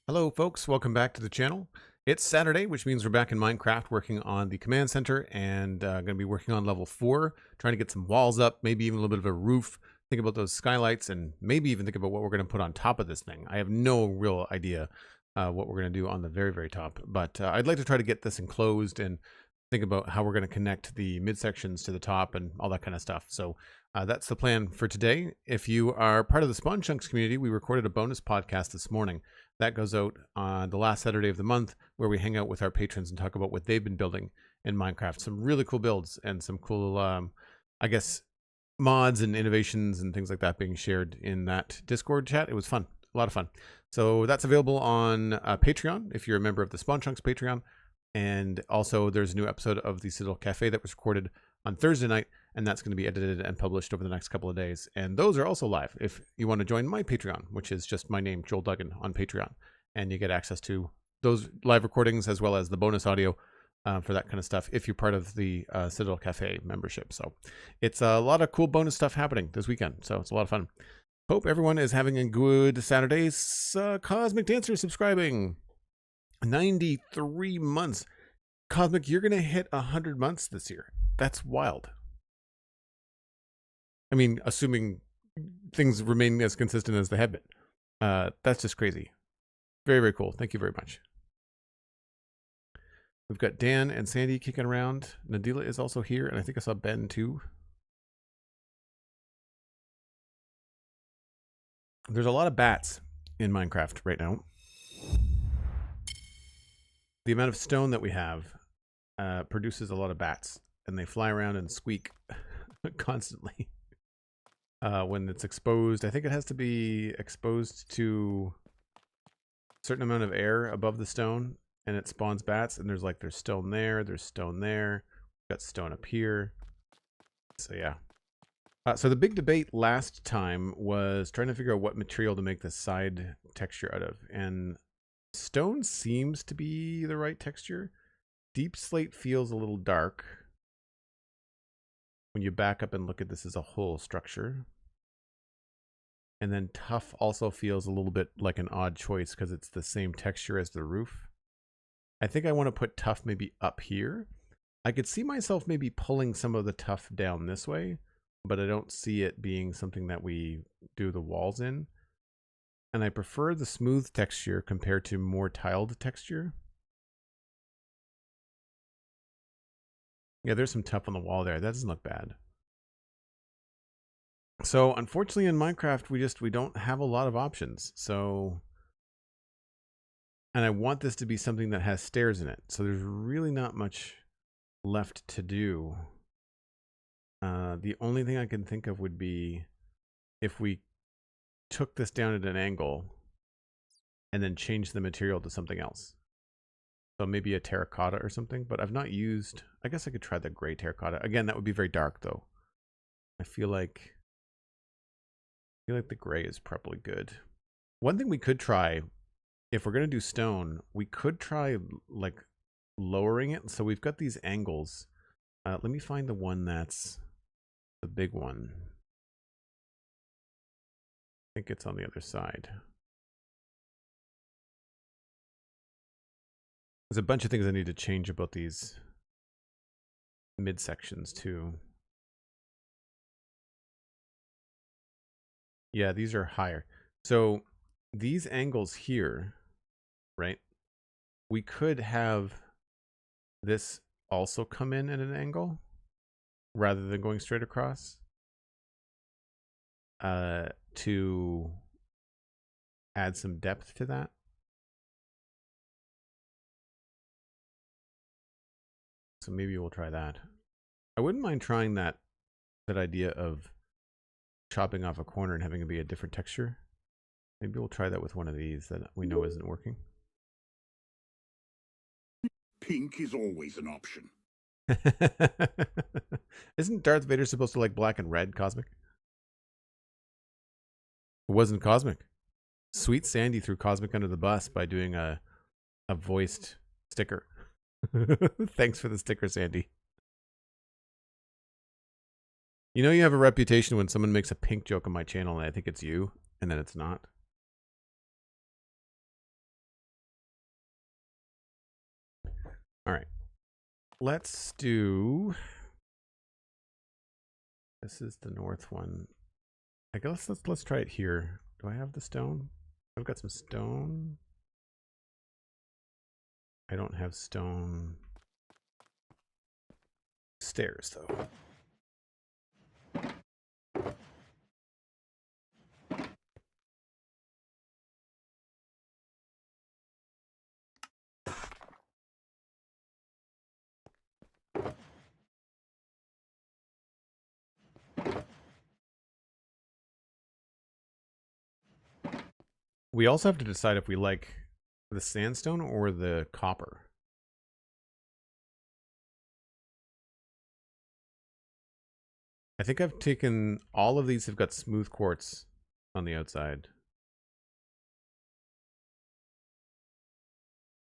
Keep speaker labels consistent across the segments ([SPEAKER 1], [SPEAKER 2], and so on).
[SPEAKER 1] Hello folks, welcome back to the channel. It's Saturday, which means we're back in Minecraft working on the command center and going to be working on level 4, trying to get some walls up, maybe even a little bit of a roof, think about those skylights, and maybe even think about what we're going to put on top of this thing. I have no real idea what we're going to do on the very, very top, but I'd like to try to get this enclosed and think about how we're going to connect the midsections to the top and all that kind of stuff. So that's the plan for today. If you are part of the Spawn Chunks community, we recorded a bonus podcast this morning. That goes out on the last Saturday of the month, where we hang out with our patrons and talk about what they've been building in Minecraft. Some really cool builds and some cool, I guess, mods and innovations and things like that being shared in that Discord chat. It was fun, a lot of fun. So that's available on Patreon if you're a member of the Spawn Chunks Patreon. And also there's a new episode of the Citadel Cafe that was recorded on Thursday night, and that's going to be edited and published over the next couple of days. And those are also live if you want to join my Patreon, which is just my name, Joel Duggan, on Patreon. And you get access to those live recordings as well as the bonus audio for that kind of stuff if you're part of the Citadel Cafe membership. So it's a lot of cool bonus stuff happening this weekend. So it's a lot of fun. Hope everyone is having a good Saturday. Cosmic Dancer subscribing. 93 months. Cosmic, you're going to hit 100 months this year. That's wild. I mean, assuming things remain as consistent as they have been. That's just crazy. Very, very cool. Thank you very much. We've got Dan and Sandy kicking around. Nadila is also here, and I think I saw Ben too. There's a lot of bats in Minecraft right now. The amount of stone that we have produces a lot of bats, and they fly around and squeak constantly when it's exposed. I think it has to be exposed to a certain amount of air above the stone, and it spawns bats. And there's stone there, there's stone there, we've got stone up here. So yeah. So the big debate last time was trying to figure out what material to make the side texture out of, and stone seems to be the right texture. Deep slate feels a little dark when you back up and look at this as a whole structure. And then tough also feels a little bit like an odd choice because it's the same texture as the roof. I think I want to put tough maybe up here. I could see myself maybe pulling some of the tough down this way, but I don't see it being something that we do the walls in. And I prefer the smooth texture compared to more tiled texture. Yeah, there's some tough on the wall there. That doesn't look bad. So unfortunately in Minecraft, we don't have a lot of options. So, and I want this to be something that has stairs in it. So there's really not much left to do. The only thing I can think of would be if we took this down at an angle and then changed the material to something else. So maybe a terracotta or something, but I've not used, I guess I could try the gray terracotta. Again, that would be very dark though. I feel like the gray is probably good. One thing we could try, if we're going to do stone, we could try like lowering it. So we've got these angles. Let me find the one that's the big one. I think it's on the other side. There's a bunch of things I need to change about these midsections too. Yeah, these are higher. So these angles here, right? We could have this also come in at an angle rather than going straight across to add some depth to that. So maybe we'll try that. I wouldn't mind trying that idea of chopping off a corner and having it be a different texture. Maybe we'll try that with one of these that we know isn't working.
[SPEAKER 2] Pink is always an option.
[SPEAKER 1] Isn't Darth Vader supposed to like black and red, Cosmic? It wasn't Cosmic. SweetSandi threw Cosmic under the bus by doing a voiced sticker. Thanks for the sticker, Sandy. You know you have a reputation when someone makes a pink joke on my channel and I think it's you, and then it's not. All right. Let's do... This is the north one. I guess let's try it here. Do I have the stone? I've got some stone. I don't have stone stairs though. We also have to decide if we like the sandstone or the copper. I think I've taken all of these have got smooth quartz on the outside.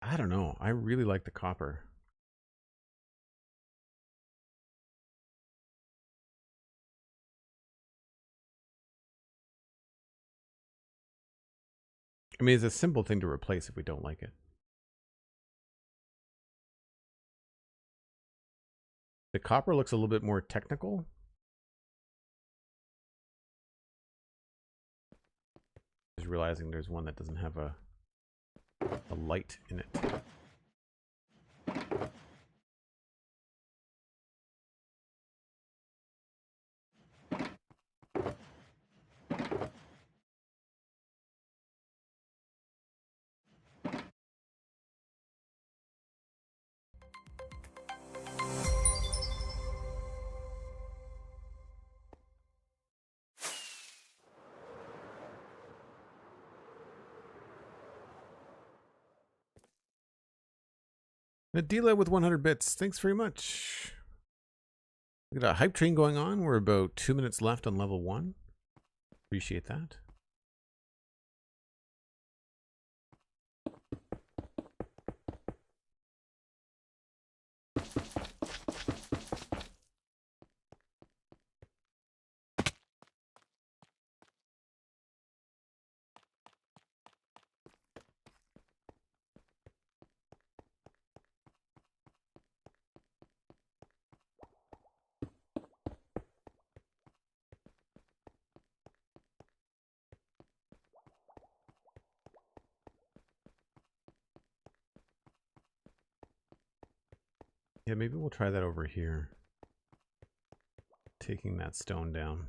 [SPEAKER 1] I don't know. I really like the copper. I mean, it's a simple thing to replace if we don't like it. The copper looks a little bit more technical. Just realizing there's one that doesn't have a light in it. Nadila with 100 bits. Thanks very much. We got a hype train going on. We're about 2 minutes left on level 1. Appreciate that. Yeah, maybe we'll try that over here. Taking that stone down.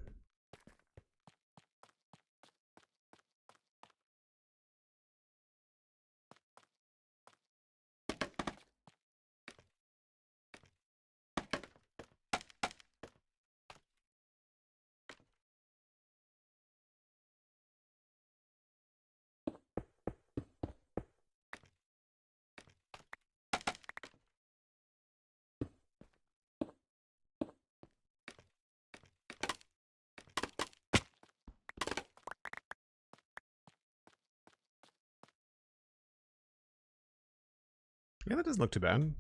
[SPEAKER 1] Yeah, that doesn't look too bad.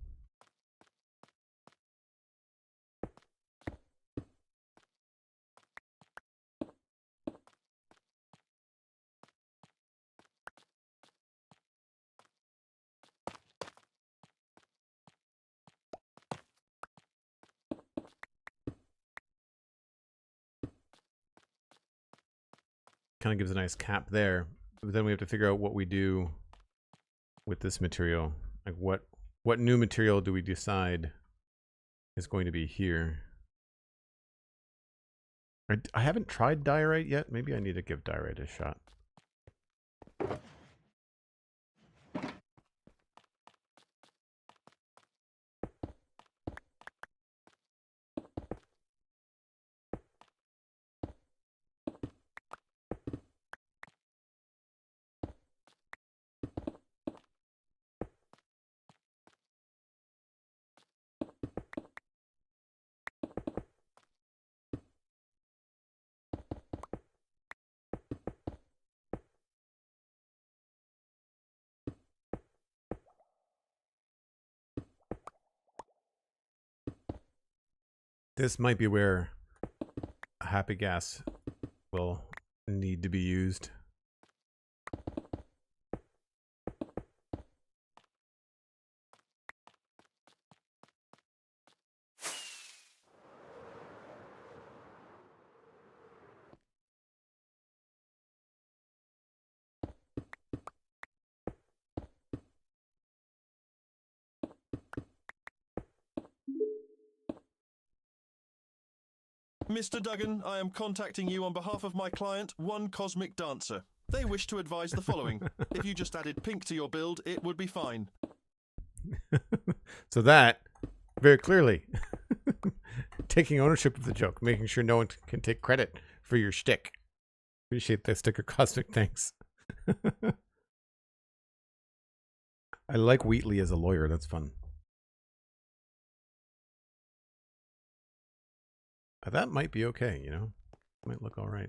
[SPEAKER 1] Kind of gives a nice cap there. But then we have to figure out what we do with this material. Like what new material do we decide is going to be here? I haven't tried diorite yet. Maybe I need to give diorite a shot. This might be where happy gas will need to be used.
[SPEAKER 3] Mr. Duggan, I am contacting you on behalf of my client, One Cosmic Dancer. They wish to advise the following. If you just added pink to your build, it would be fine.
[SPEAKER 1] So that, very clearly, taking ownership of the joke, making sure no one can take credit for your shtick. Appreciate that sticker, Cosmic. Thanks. I like Wheatley as a lawyer. That's fun. That might be okay, you know? Might look all right.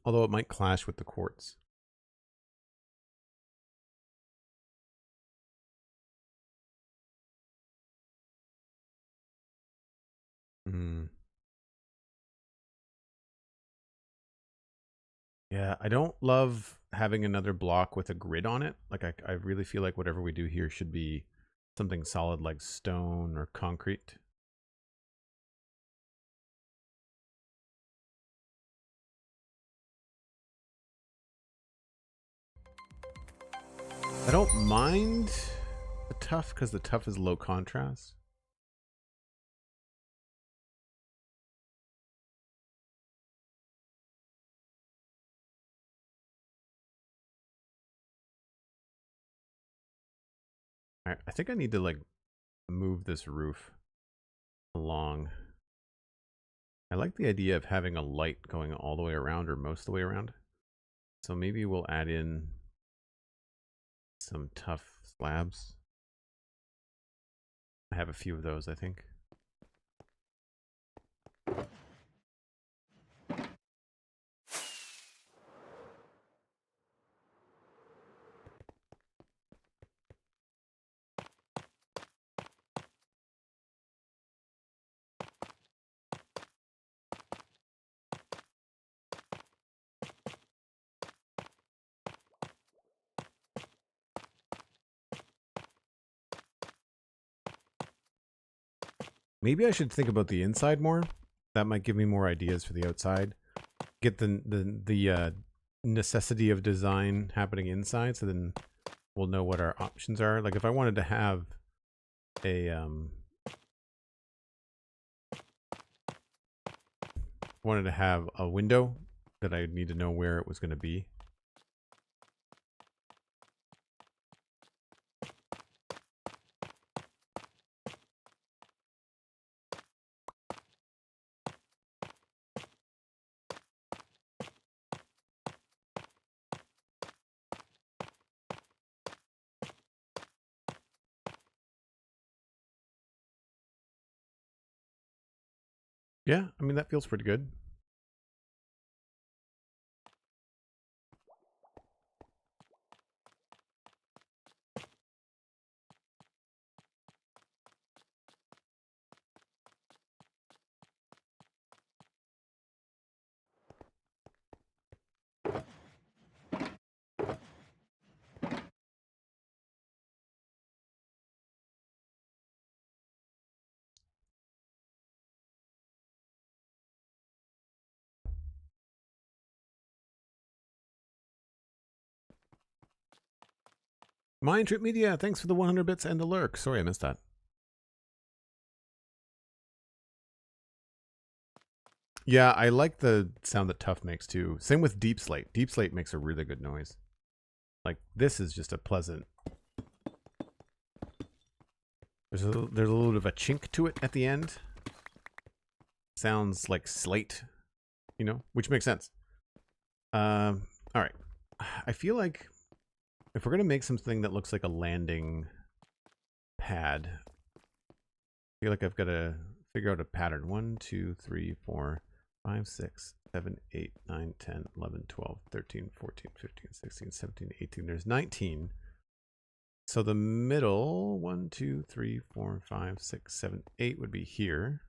[SPEAKER 1] Although it might clash with the quartz. Yeah, I don't love having another block with a grid on it. Like, I really feel like whatever we do here should be something solid like stone or concrete. I don't mind the tough because the tough is low contrast. I think I need to like move this roof along. I like the idea of having a light going all the way around or most of the way around. So maybe we'll add in some tough slabs. I have a few of those, I think. Maybe I should think about the inside more. That might give me more ideas for the outside. Get the necessity of design happening inside, so then we'll know what our options are. Like if I wanted to have a window, that I'd need to know where it was going to be. Yeah, I mean, that feels pretty good. MindTripMedia, thanks for the 100 bits and the lurk. Sorry, I missed that. Yeah, I like the sound that Tough makes too. Same with Deep Slate. Deep Slate makes a really good noise. Like, this is just a pleasant... There's a little bit of a chink to it at the end. Sounds like slate, you know, which makes sense. All right. I feel like if we're going to make something that looks like a landing pad, I feel like I've got to figure out a pattern. 1, 2, 3, 4, 5, 6, 7, 8, 9, 10, 11, 12, 13, 14, 15, 16, 17, 18. There's 19. So the middle, 1, 2, 3, 4, 5, 6, 7, 8 would be here.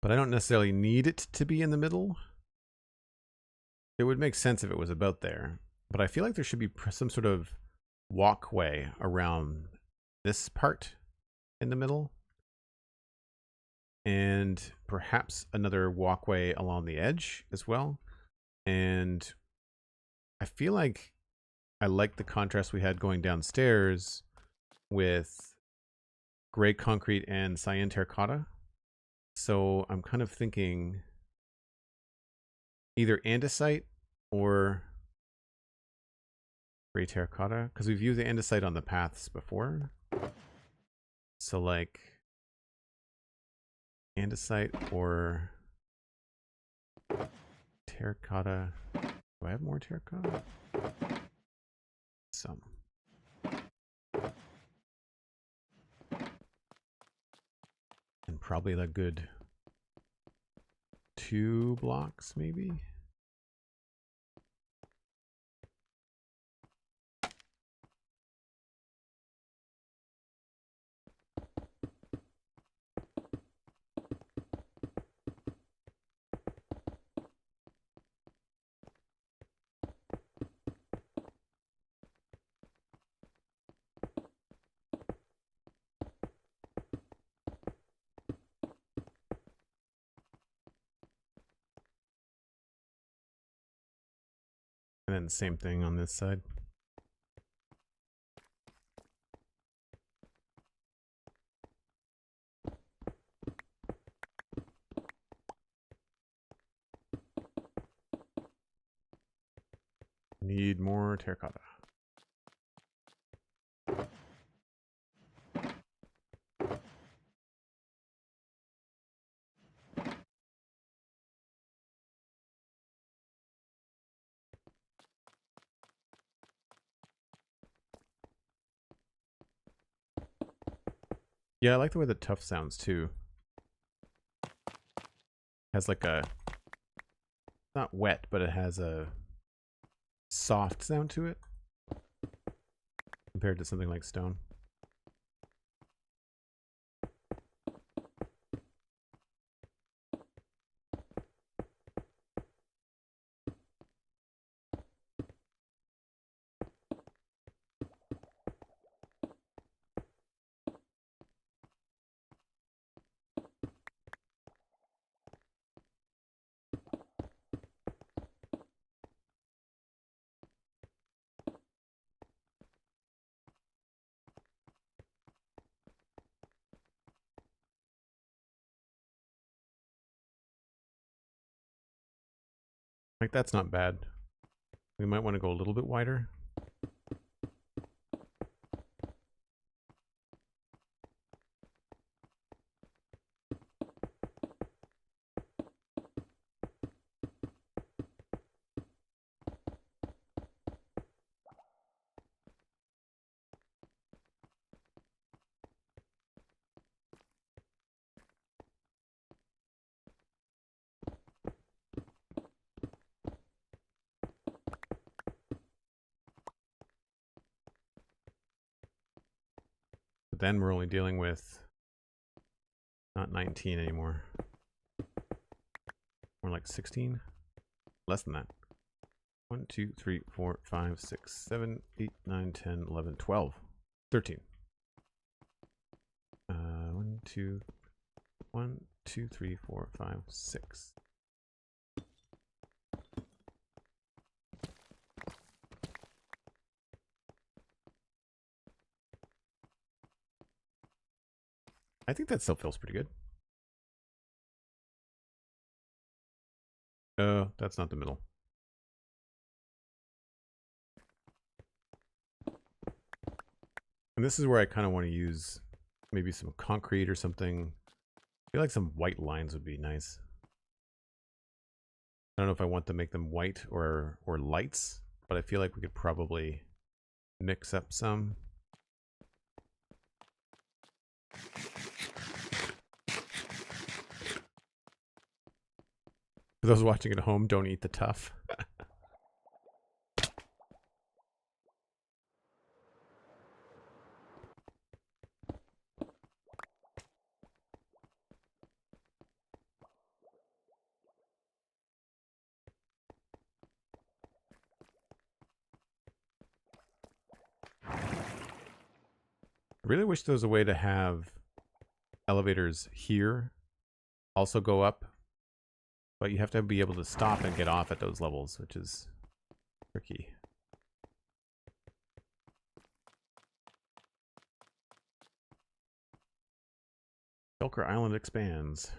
[SPEAKER 1] But I don't necessarily need it to be in the middle. It would make sense if it was about there. But I feel like there should be some sort of walkway around this part in the middle, and perhaps another walkway along the edge as well. And I feel like I like the contrast we had going downstairs with gray concrete and cyan terracotta. So I'm kind of thinking either andesite or gray terracotta, because we've used the andesite on the paths before. So like andesite or terracotta. Do I have more terracotta? Some. And probably a good 2 blocks maybe. And then the same thing on this side. Need more terracotta. Yeah, I like the way the tuff sounds too. Has like a, not wet, but it has a soft sound to it compared to something like stone. Like, that's not bad. We might want to go a little bit wider. But then we're only dealing with not 19 anymore. More like 16. Less than that. 1, 2, 3, 4, 5, 6, 7, 8, 9, 10, 11, 12, 13. 1, 2, 1, 2, 3, 4, 5, 6. I think that still feels pretty good. That's not the middle. And this is where I kind of want to use maybe some concrete or something. I feel like some white lines would be nice. I don't know if I want to make them white or lights, but I feel like we could probably mix up some. For those watching at home, don't eat the tuff. I really wish there was a way to have elevators here also go up, but you have to be able to stop and get off at those levels, which is tricky. Shulker Island expands.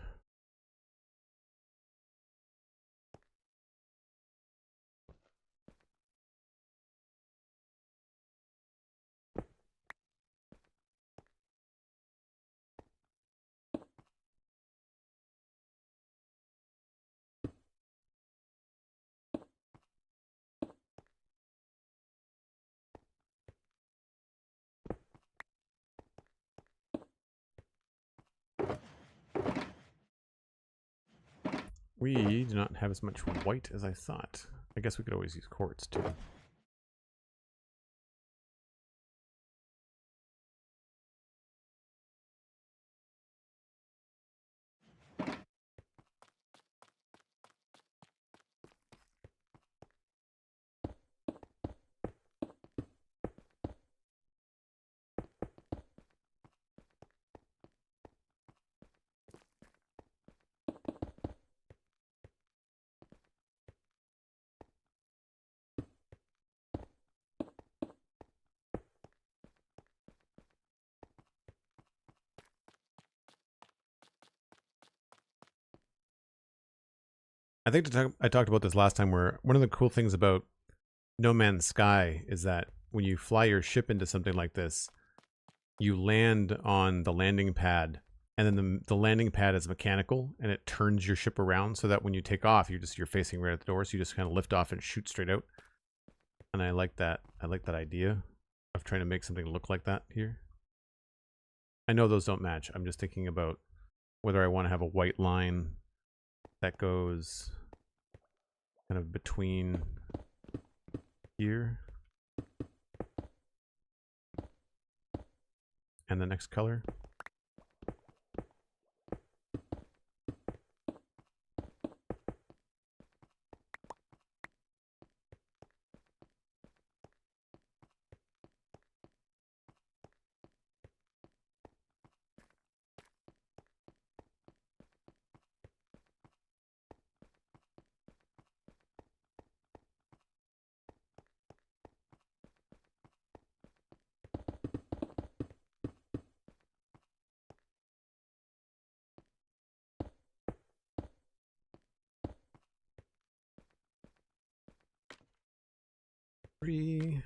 [SPEAKER 1] We do not have as much white as I thought. I guess we could always use quartz too. I think I talked about this last time, where one of the cool things about No Man's Sky is that when you fly your ship into something like this, you land on the landing pad, and then the landing pad is mechanical, and it turns your ship around so that when you take off, you're facing right at the door, so you just kind of lift off and shoot straight out. And I like that. I like that idea of trying to make something look like that here. I know those don't match. I'm just thinking about whether I want to have a white line that goes kind of between here and the next color. Three.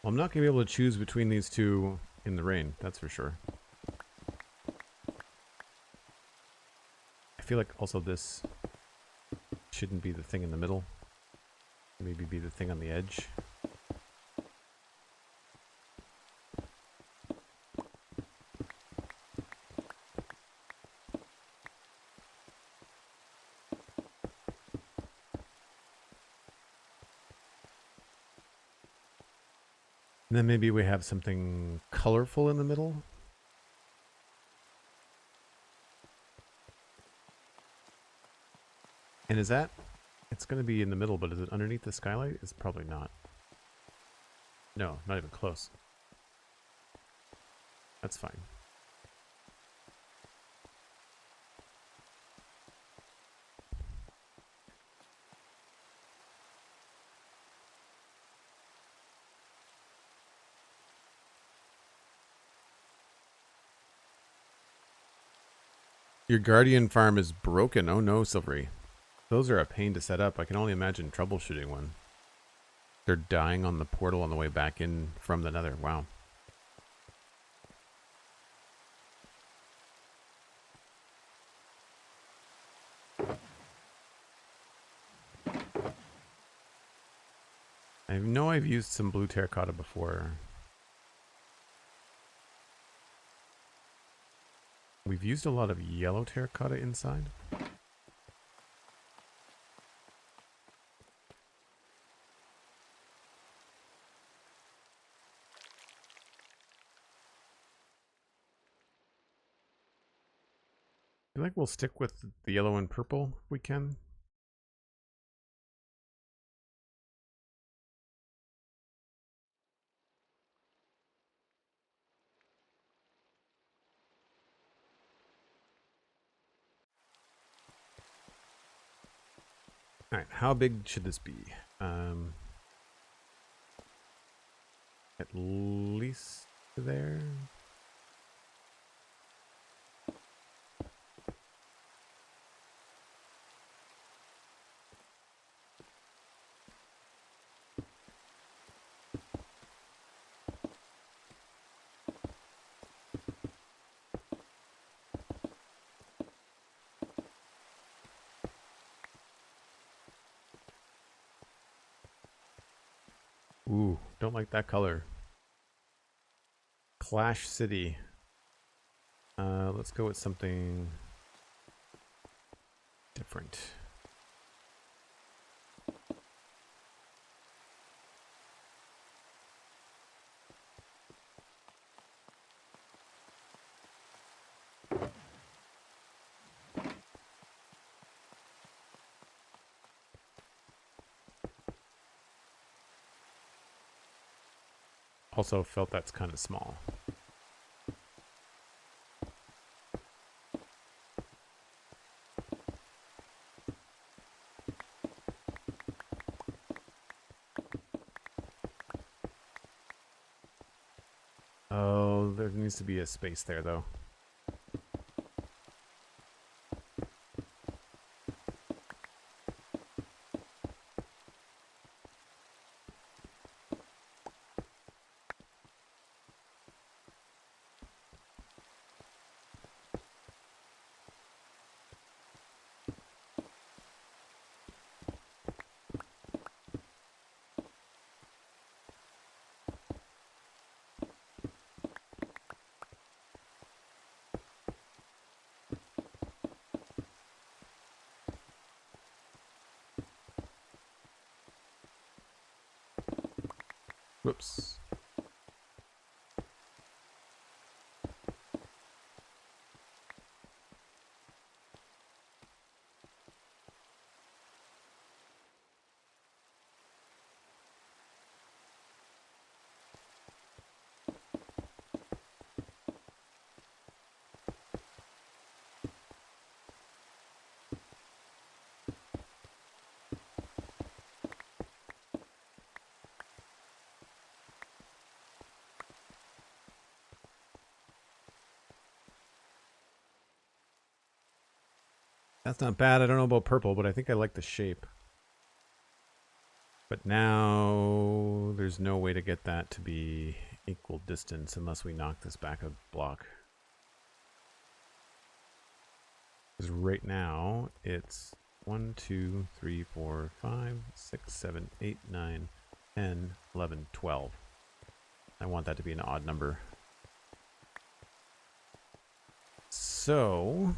[SPEAKER 1] Well, I'm not going to be able to choose between these two in the rain, that's for sure. I feel like also this shouldn't be the thing in the middle. Maybe be the thing on the edge. And then maybe we have something colorful in the middle. And is that... It's going to be in the middle, but is it underneath the skylight? It's probably not. No, not even close. That's fine. Your guardian farm is broken. Oh no, Silvery. Those are a pain to set up. I can only imagine troubleshooting one. They're dying on the portal on the way back in from the nether. Wow. I know I've used some blue terracotta before. We've used a lot of yellow terracotta inside. I feel like we'll stick with the yellow and purple if we can. All right, how big should this be? At least there. Ooh, don't like that color. Clash City. Let's go with something different. Also felt that's kind of small. Oh, there needs to be a space there, though. Whoops. That's not bad. I don't know about purple, but I think I like the shape. But now there's no way to get that to be equal distance unless we knock this back a block. Because right now it's 1, 2, 3, 4, 5, 6, 7, 8, 9, 10, 11, 12. I want that to be an odd number. So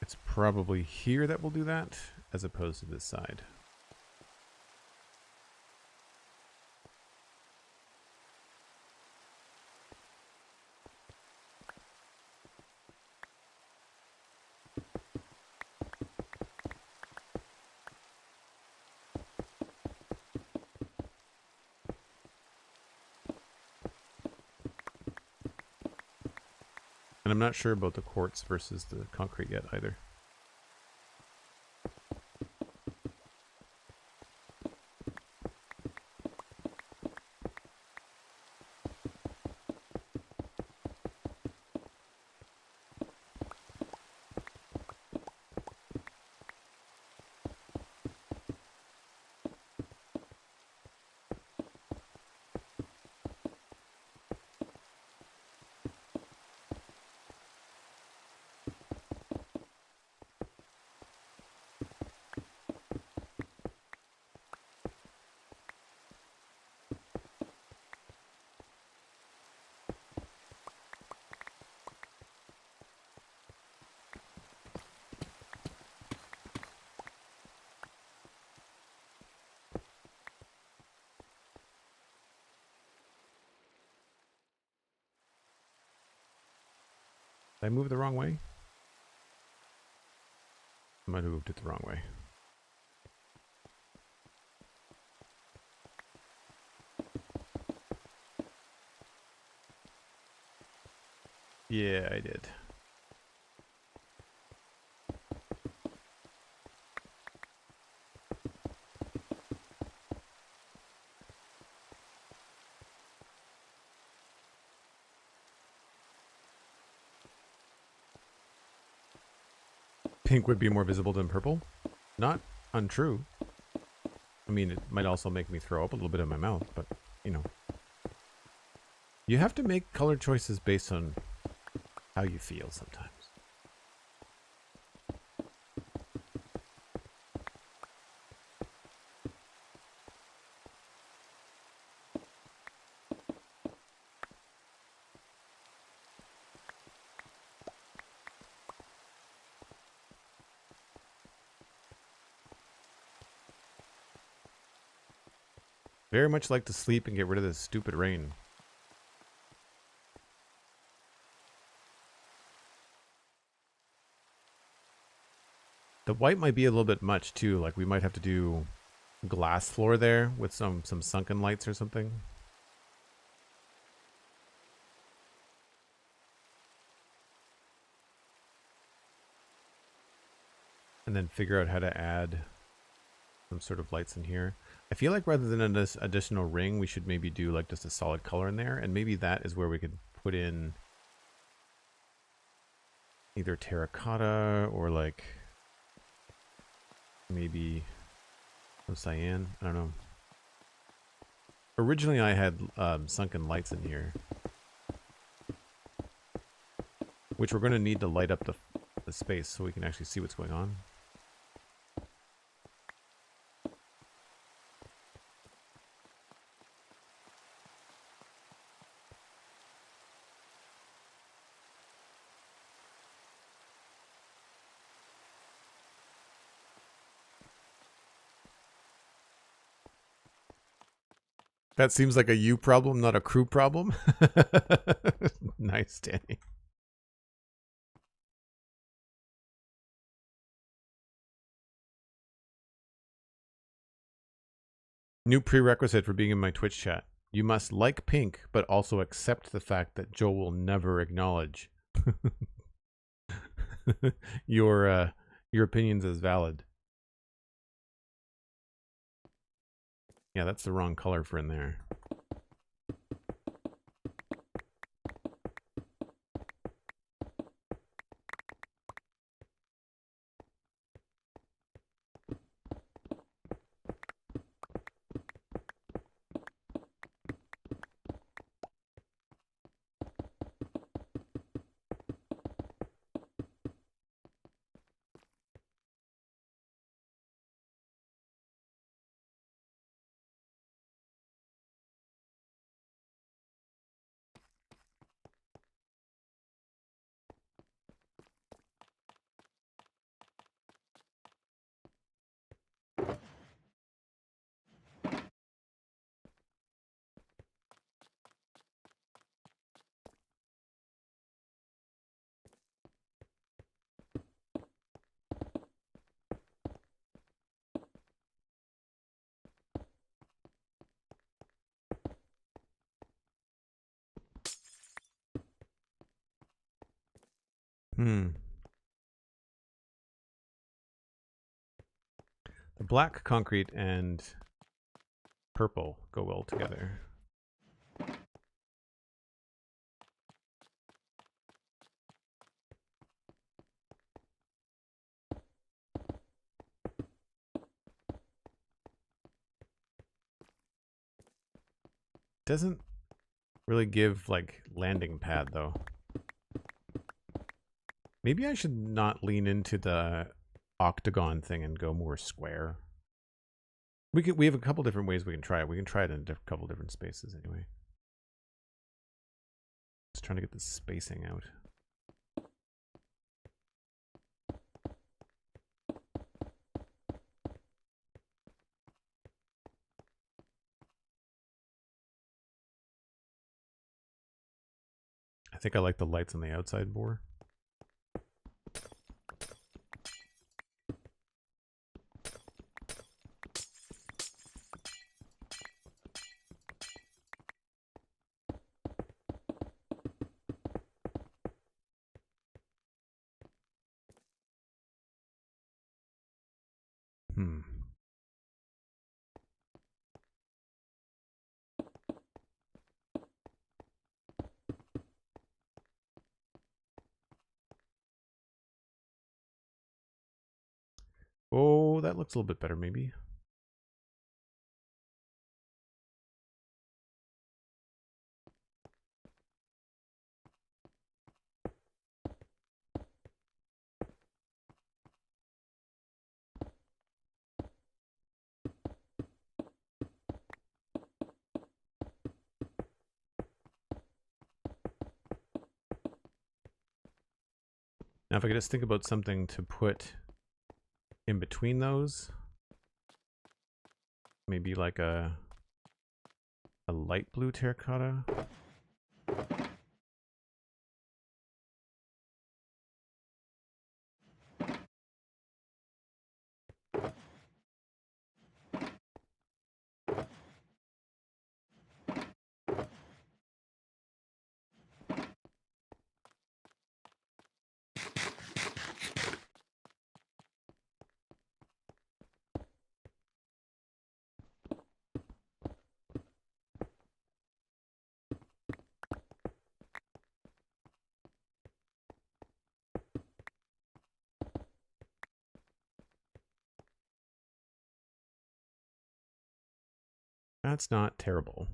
[SPEAKER 1] it's probably here that we'll do that, as opposed to this side. And I'm not sure about the quartz versus the concrete yet either. Did I move the wrong way? I might have moved it the wrong way. Yeah, I did. Pink would be more visible than purple. Not untrue. I mean, it might also make me throw up a little bit in my mouth, but, you know. You have to make color choices based on how you feel sometimes. Very much like to sleep and get rid of this stupid rain. The white might be a little bit much too. Like we might have to do glass floor there with some sunken lights or something. And then figure out how to add some sort of lights in here. I feel like rather than this additional ring, we should maybe do like just a solid color in there. And maybe that is where we could put in either terracotta or like maybe some cyan. I don't know. Originally I had sunken lights in here, which we're going to need to light up the space so we can actually see what's going on. That seems like a you problem, not a crew problem. Nice, Danny. New prerequisite for being in my Twitch chat. You must like pink, but also accept the fact that Joe will never acknowledge your opinions as valid. Yeah, that's the wrong color for in there. The black concrete and purple go well together. Doesn't really give like landing pad though. Maybe I should not lean into the octagon thing and go more square. We have a couple different ways we can try it. We can try it in a couple different spaces anyway. Just trying to get the spacing out. I think I like the lights on the outside more. Oh, that looks a little bit better, maybe. Now, if I could just think about something to put in between those, maybe like a light blue terracotta. That's not terrible.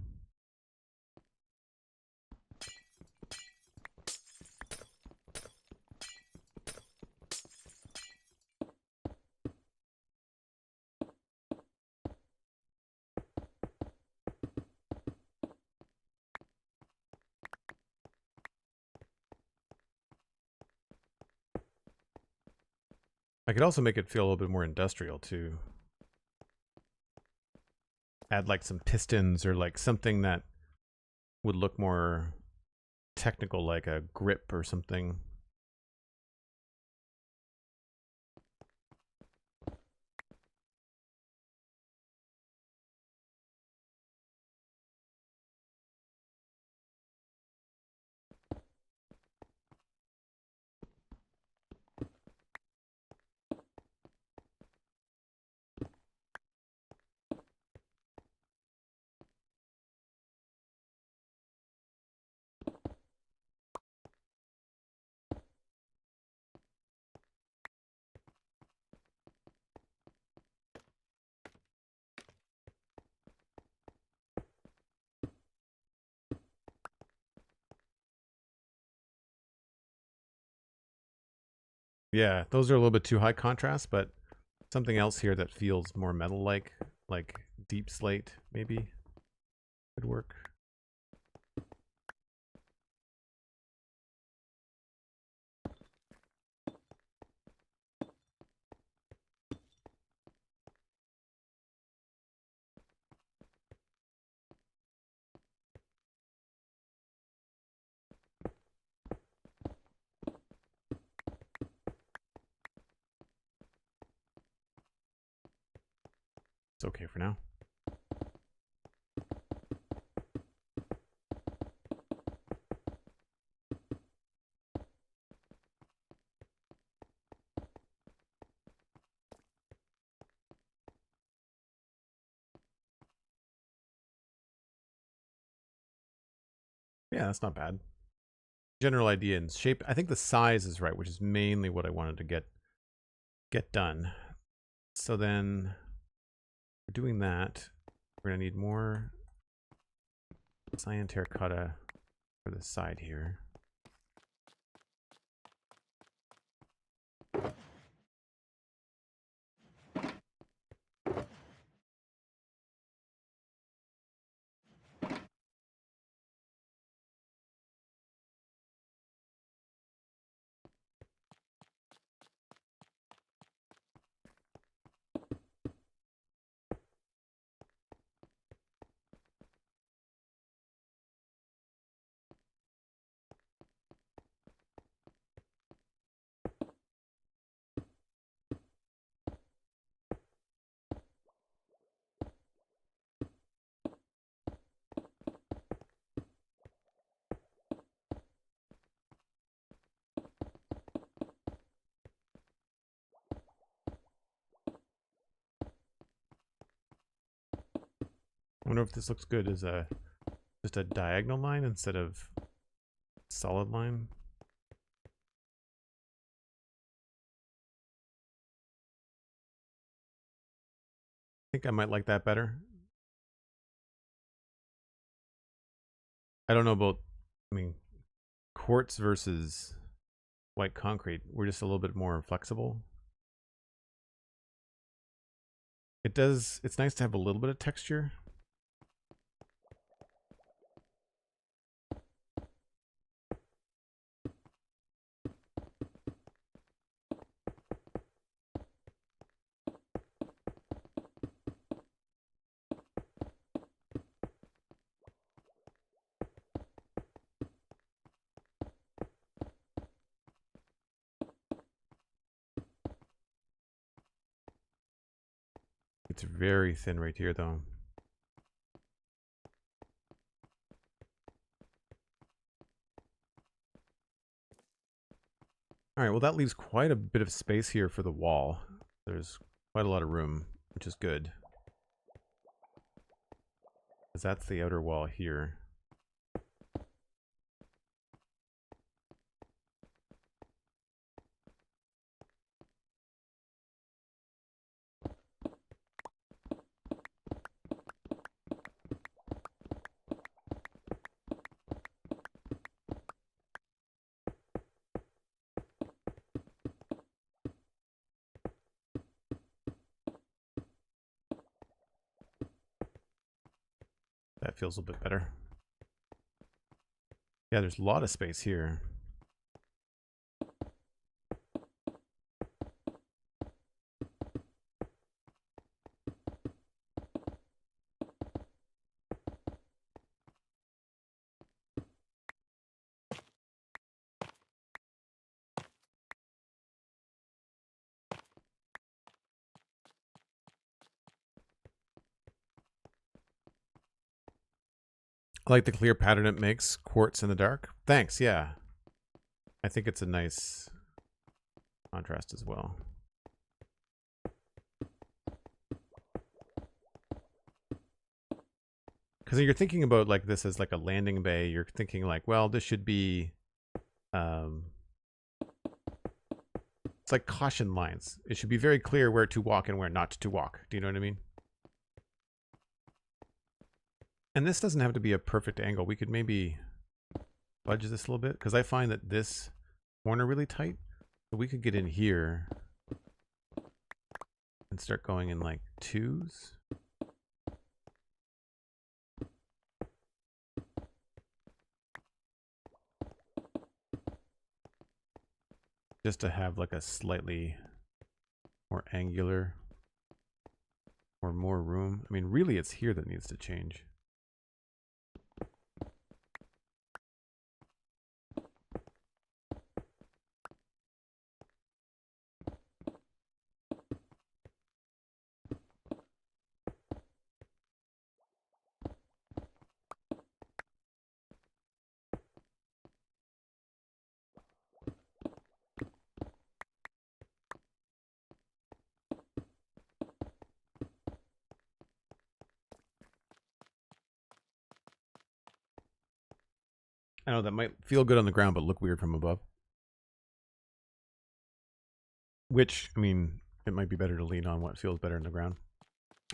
[SPEAKER 1] I could also make it feel a little bit more industrial too. Add like some pistons or like something that would look more technical, like a grip or something. Yeah, those are a little bit too high contrast, but something else here that feels more metal-like, like deep slate, maybe, could work. It's okay for now. Yeah, that's not bad. General idea and shape. I think the size is right, which is mainly what I wanted to get done. So then, for doing that, we're gonna need more cyan terracotta for the side here. wonder if this looks good as a just a diagonal line instead of solid line. I think I might like that better. I don't know about, I mean, quartz versus white concrete. We're just a little bit more flexible. It's nice to have a little bit of texture. It's very thin right here, though. All right, well, that leaves quite a bit of space here for the wall. There's quite a lot of room, which is good. Because that's the outer wall here. That feels a little bit better. Yeah, there's a lot of space here. I like the clear pattern it makes, quartz in the dark. Thanks, yeah. I think it's a nice contrast as well. Because you're thinking about like this as like a landing bay, you're thinking like, well, this should be it's like caution lines. It should be very clear where to walk and where not to walk. Do you know what I mean? And this doesn't have to be a perfect angle. We could maybe fudge this a little bit, because I find that this corner really tight. So we could get in here and start going in like twos. Just to have like a slightly more angular or more room. I mean, really it's here that needs to change. I know that might feel good on the ground, but look weird from above. Which, I mean, it might be better to lean on what feels better in the ground.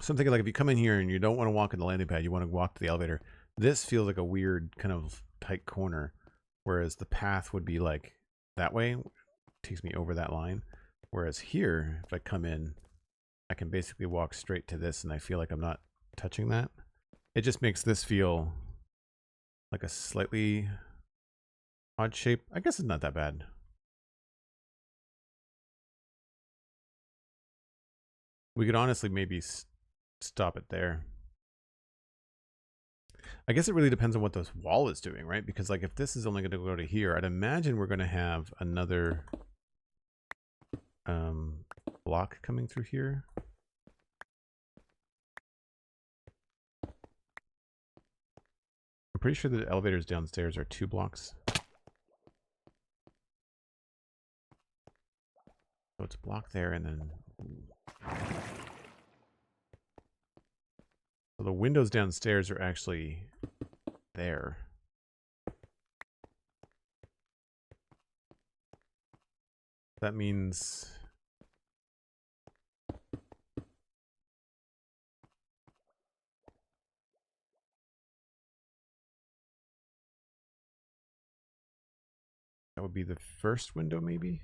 [SPEAKER 1] So I'm thinking like if you come in here and you don't want to walk in the landing pad, you want to walk to the elevator. This feels like a weird kind of tight corner, whereas the path would be like that way. It takes me over that line. Whereas here, if I come in, I can basically walk straight to this and I feel like I'm not touching that. It just makes this feel like a slightly odd shape. I guess it's not that bad. We could honestly maybe stop it there. I guess it really depends on what this wall is doing, right? Because like if this is only going to go to here, I'd imagine we're going to have another block coming through here. I'm pretty sure the elevators downstairs are 2 blocks. So it's a block there and then... So the windows downstairs are actually there. That means that would be the first window, maybe?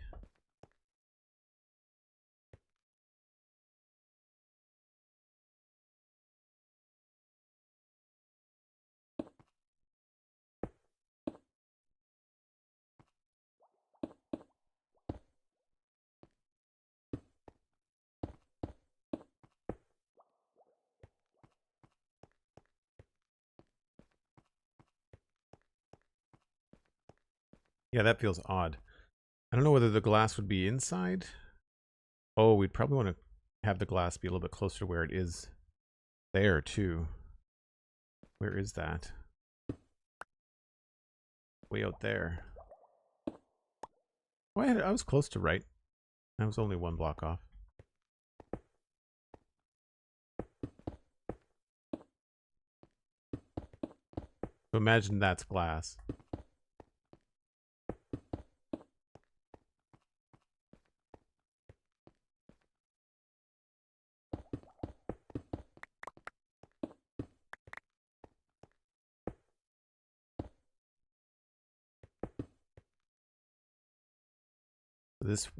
[SPEAKER 1] Yeah, that feels odd. I don't know whether the glass would be inside. Oh, we'd probably want to have the glass be a little bit closer to where it is there, too. Where is that? Way out there. Oh, I was close to right. I was only one block off. So imagine that's glass.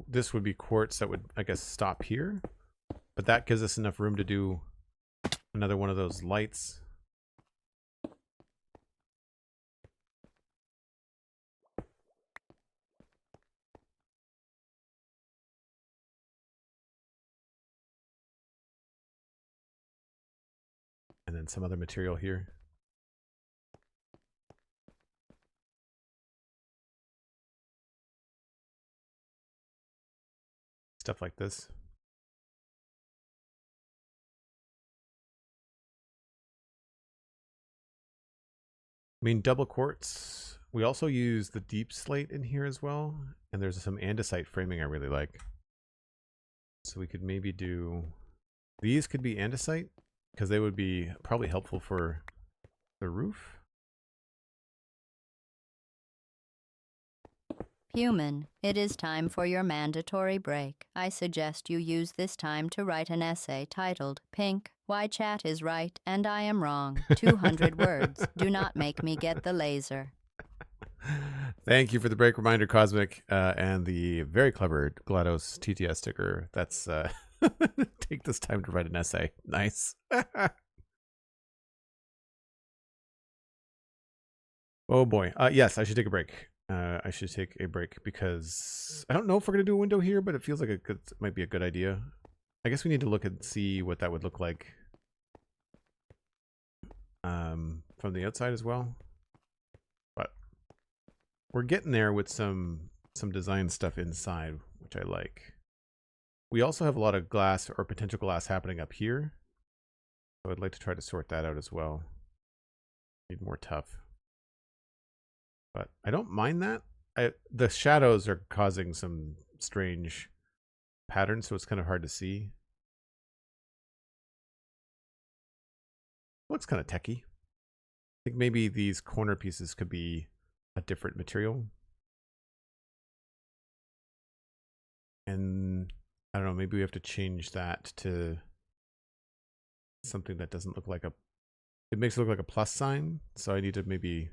[SPEAKER 1] This would be quartz that would, I guess, stop here. But that gives us enough room to do another one of those lights. And then some other material here. Stuff like this. I mean, double quartz. We also use the deep slate in here as well. And there's some andesite framing I really like. So we could maybe do... These could be andesite, because they would be probably helpful for the roof.
[SPEAKER 4] Human, it is time for your mandatory break. I suggest you use this time to write an essay titled, Pink, Why Chat is Right and I Am Wrong. 200 words. Do not make me get the laser.
[SPEAKER 1] Thank you for the break reminder, Cosmic, and the very clever GLaDOS TTS sticker. That's take this time to write an essay. Nice. Oh boy. Yes, I should take a break. I should take a break because I don't know if we're gonna do a window here, but it feels like it might be a good idea. I guess we need to look and see what that would look like from the outside as well. But we're getting there with some design stuff inside, which I like. We also have a lot of glass or potential glass happening up here, so I'd like to try to sort that out as well. Need more tough. But I don't mind that. The shadows are causing some strange patterns, so it's kind of hard to see. Looks kind of techy. I think maybe these corner pieces could be a different material. And I don't know, maybe we have to change that to something that doesn't look like a... It makes it look like a plus sign, so I need to maybe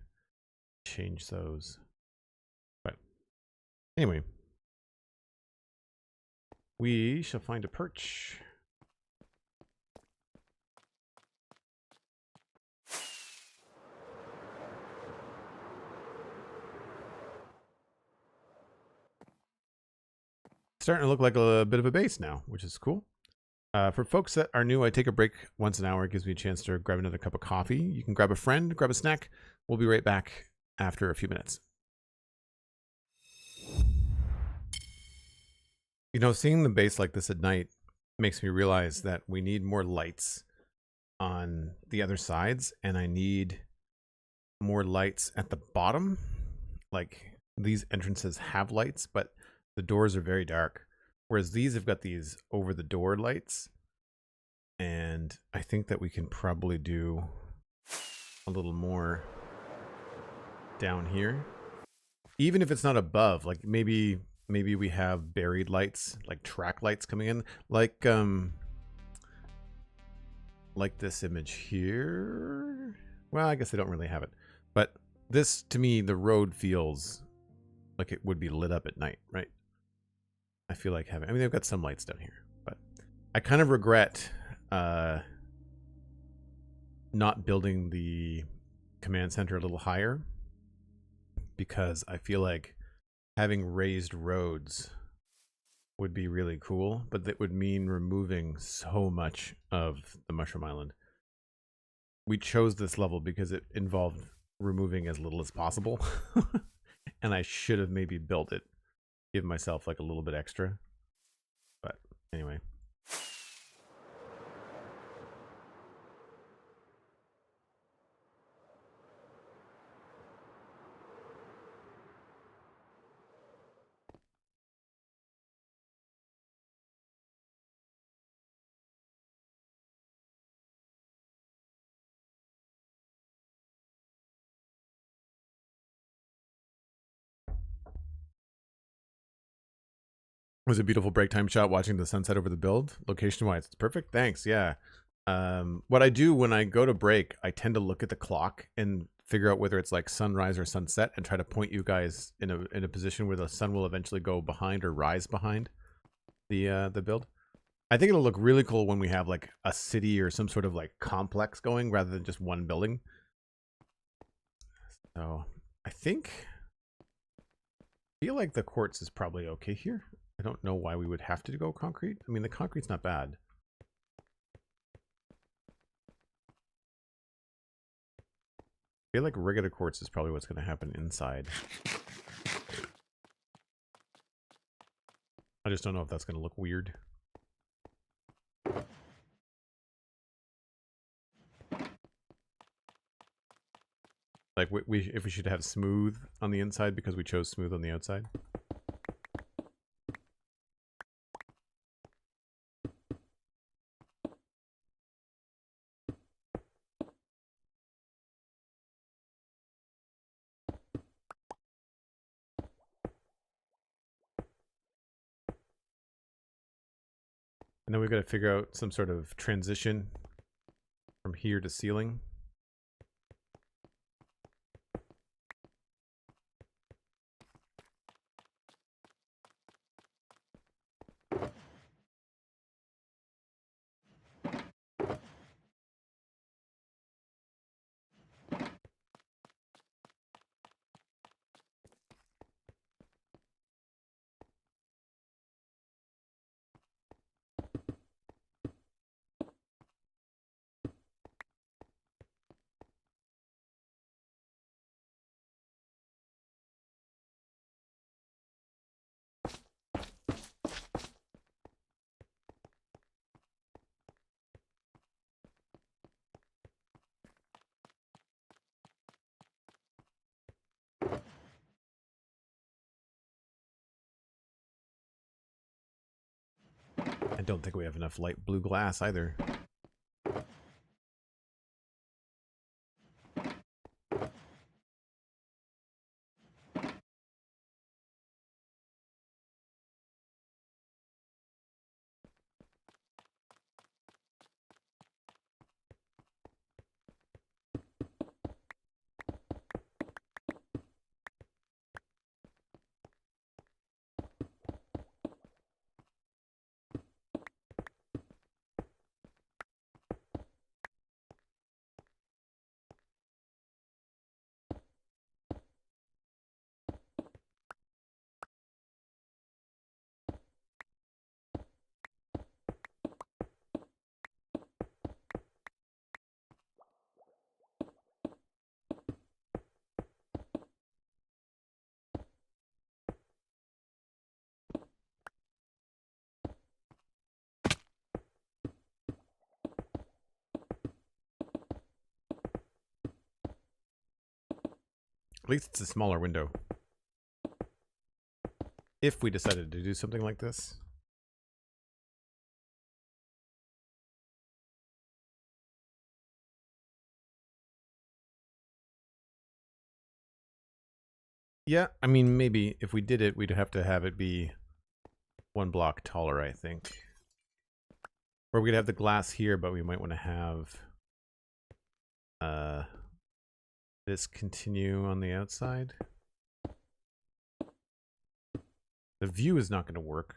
[SPEAKER 1] change those. But anyway, we shall find a perch. Starting to look like a bit of a base now, which is cool. For folks that are new, I take a break once an hour. It gives me a chance to grab another cup of coffee. You can grab a friend, grab a snack. We'll be right back after a few minutes. You know, seeing the base like this at night makes me realize that we need more lights on the other sides, and I need more lights at the bottom. Like, these entrances have lights, but the doors are very dark, whereas these have got these over the door lights, And I think that we can probably do a little more down here. Even if it's not above, like maybe we have buried lights, like track lights coming in, like this image here. Well, I guess I don't really have it. But this, to me, the road feels like it would be lit up at night, right? I feel like having, I mean, they've got some lights down here, but I kind of regret not building the command center a little higher, because I feel like having raised roads would be really cool, but that would mean removing so much of the Mushroom Island. We chose this level because it involved removing as little as possible. And I should have maybe built it, give myself like a little bit extra. But anyway. It was a beautiful break time shot watching the sunset over the build. Location wise, it's perfect. Thanks. Yeah. What I do when I go to break, I tend to look at the clock and figure out whether it's like sunrise or sunset, and try to point you guys in a position where the sun will eventually go behind or rise behind the build. I think it'll look really cool when we have like a city or some sort of like complex going rather than just one building. So I feel like the quartz is probably okay here. I don't know why we would have to go concrete. I mean, the concrete's not bad. I feel like regular quartz is probably what's going to happen inside. I just don't know if that's going to look weird. Like if we should have smooth on the inside because we chose smooth on the outside. And then we've got to figure out some sort of transition from here to ceiling. I don't think we have enough light blue glass either. At least it's a smaller window. If we decided to do something like this. Yeah, I mean, maybe if we did it, we'd have to have it be 1 block taller, I think. Or we'd have the glass here, but we might want to have this continue on the outside. The view is not going to work.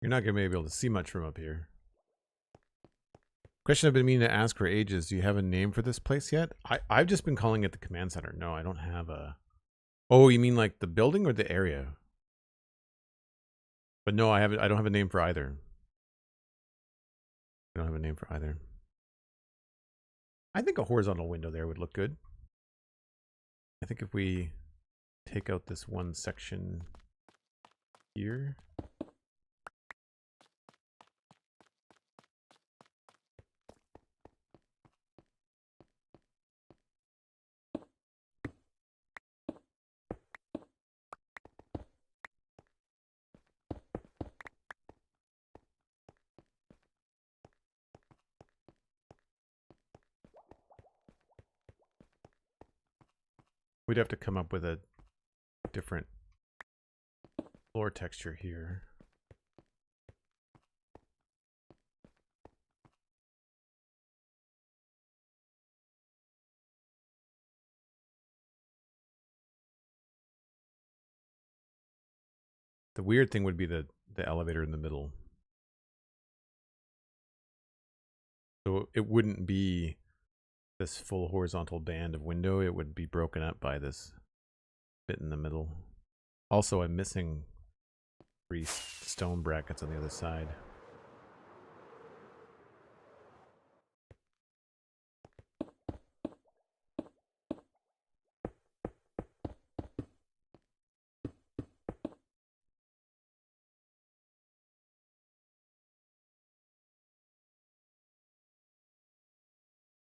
[SPEAKER 1] You're not going to be able to see much from up here. Question I've been meaning to ask for ages. Do you have a name for this place yet? I've just been calling it the command center. No, I don't have a... Oh, you mean like the building or the area? But no, I don't have a name for either. I don't have a name for either. I think a horizontal window there would look good. I think if we take out this one section here... We'd have to come up with a different floor texture here. The weird thing would be the elevator in the middle. So it wouldn't be this full horizontal band of window. It would be broken up by this bit in the middle. Also, I'm missing 3 stone brackets on the other side.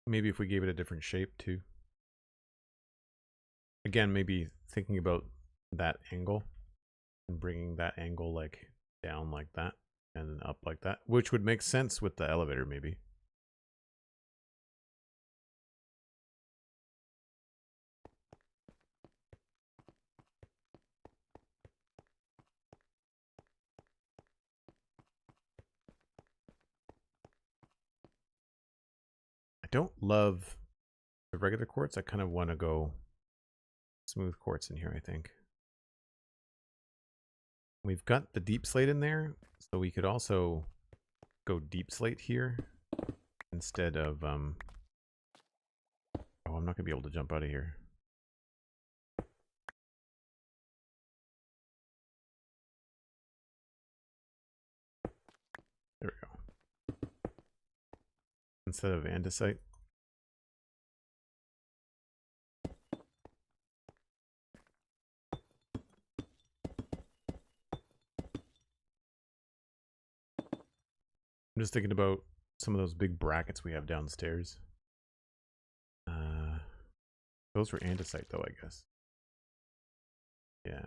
[SPEAKER 1] Maybe if we gave it a different shape too. Again, maybe thinking about that angle and bringing that angle like down like that and then up like that, which would make sense with the elevator maybe. I don't love the regular quartz. I kind of want to go smooth quartz in here, I think. We've got the deep slate in there, so we could also go deep slate here instead of oh, I'm not gonna be able to jump out of here. There we go. Instead of andesite. I'm just thinking about some of those big brackets we have downstairs. Those were andesite though, I guess. Yeah.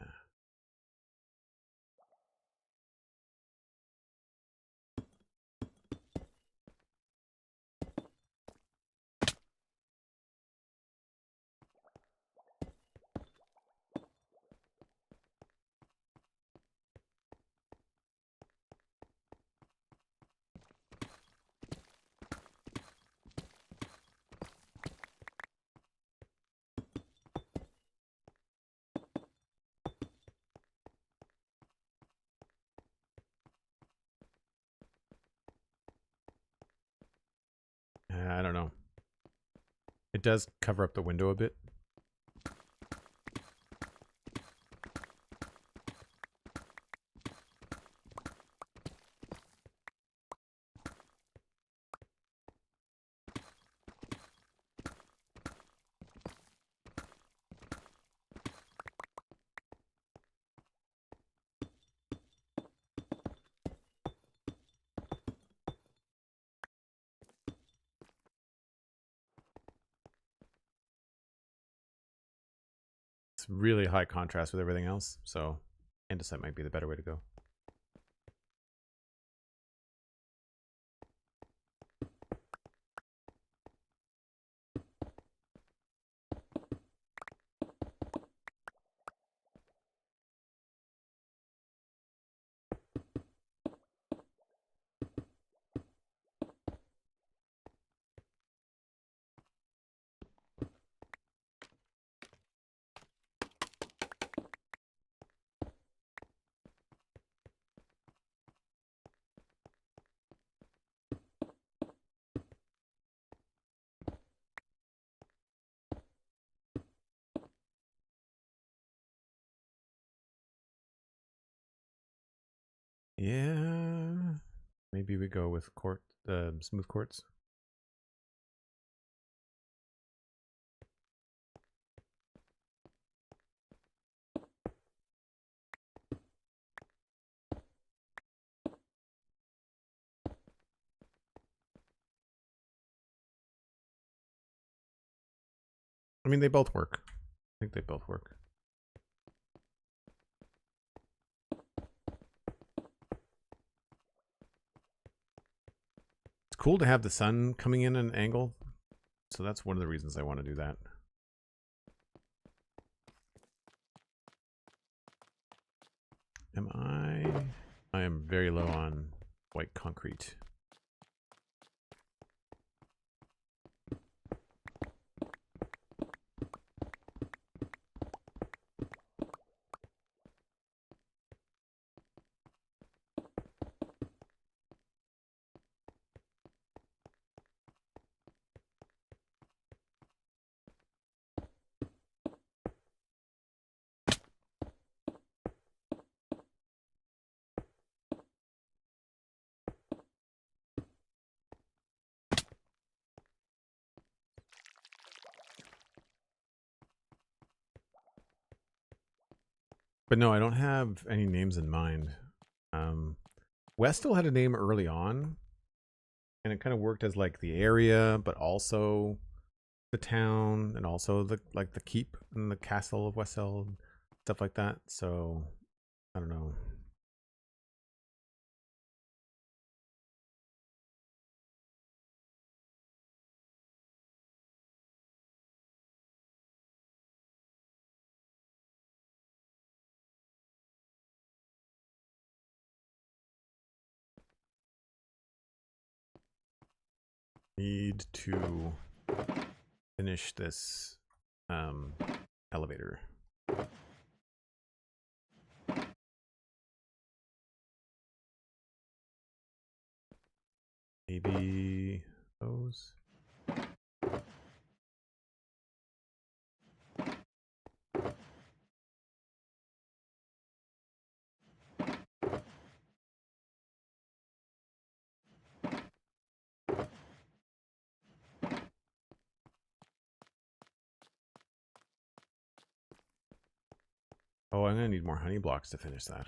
[SPEAKER 1] I don't know. It does cover up the window a bit. It's really high contrast with everything else, so andesite might be the better way to go. Yeah, maybe we go with smooth quartz. I mean, they both work. I think they both work. It's cool to have the sun coming in at an angle. So that's one of the reasons I want to do that. I am very low on white concrete. But no, I don't have any names in mind. Westville had a name early on, and it kind of worked as like the area, but also the town, and also the keep and the castle of Westville, stuff like that. So I don't know. Need to finish this elevator. Maybe those. Oh, I'm gonna need more honey blocks to finish that.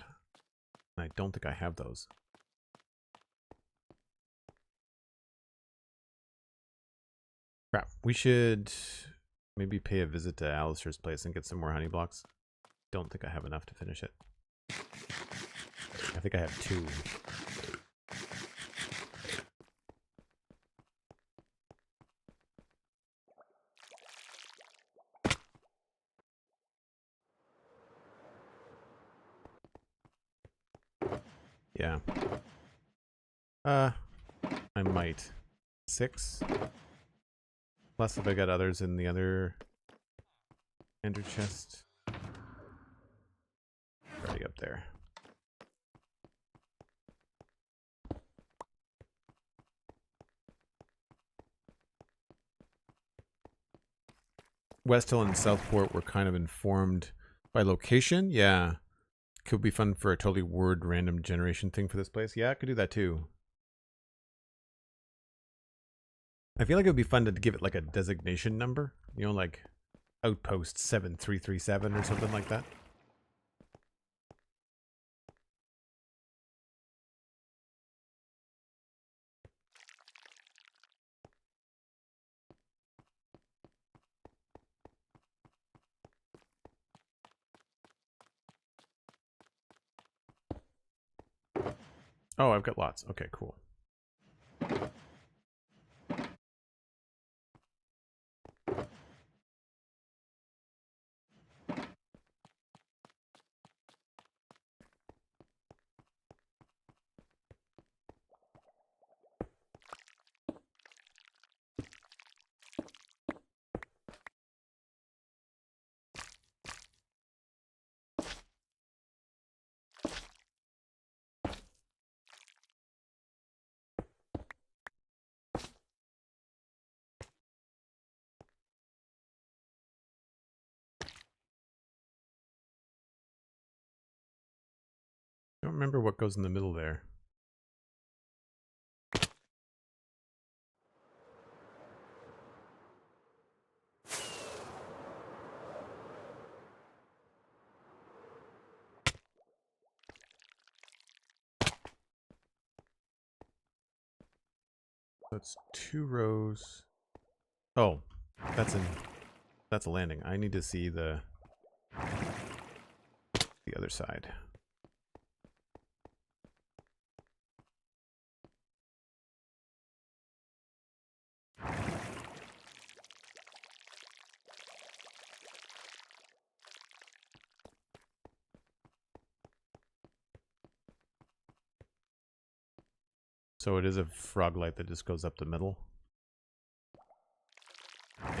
[SPEAKER 1] I don't think I have those. Crap. We should maybe pay a visit to Alistair's place and get some more honey blocks. Don't think I have enough to finish it. I think I have 2. Yeah. I might. 6. Plus if I got others in the other ender chest. Already up there. Westhill and Southport were kind of informed by location. Yeah. Could be fun for a totally word random generation thing for this place. Yeah, I could do that too. I feel like it would be fun to give it like a designation number. You know, like Outpost 7337 or something like that. Oh, I've got lots. Okay, cool. don't remember what goes in the middle there. That's 2 rows. Oh, that's a landing. I need to see the other side. So it is a frog light that just goes up the middle. Yeah.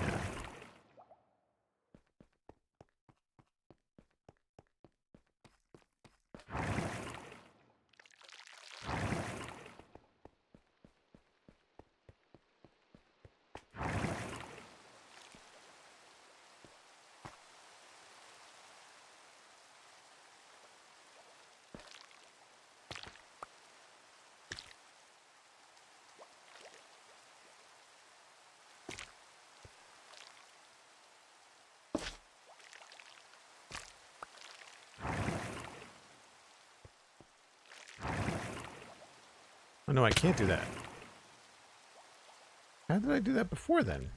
[SPEAKER 1] Oh no, I can't do that. How did I do that before then?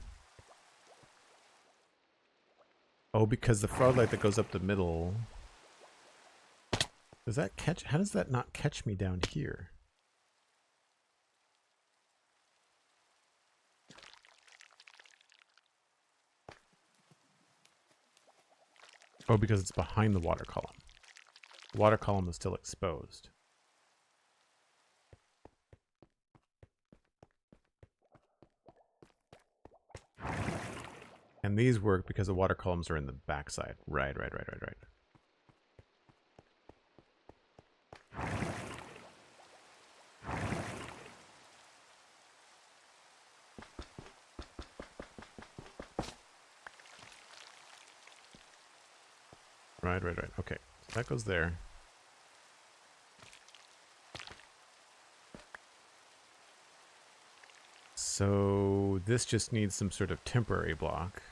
[SPEAKER 1] Oh, because the frog light that goes up the middle. Does that catch? How does that not catch me down here? Oh, because it's behind the water column. The water column is still exposed. And these work because the water columns are in the backside. Right. Right. Okay, so that goes there. So this just needs some sort of temporary block.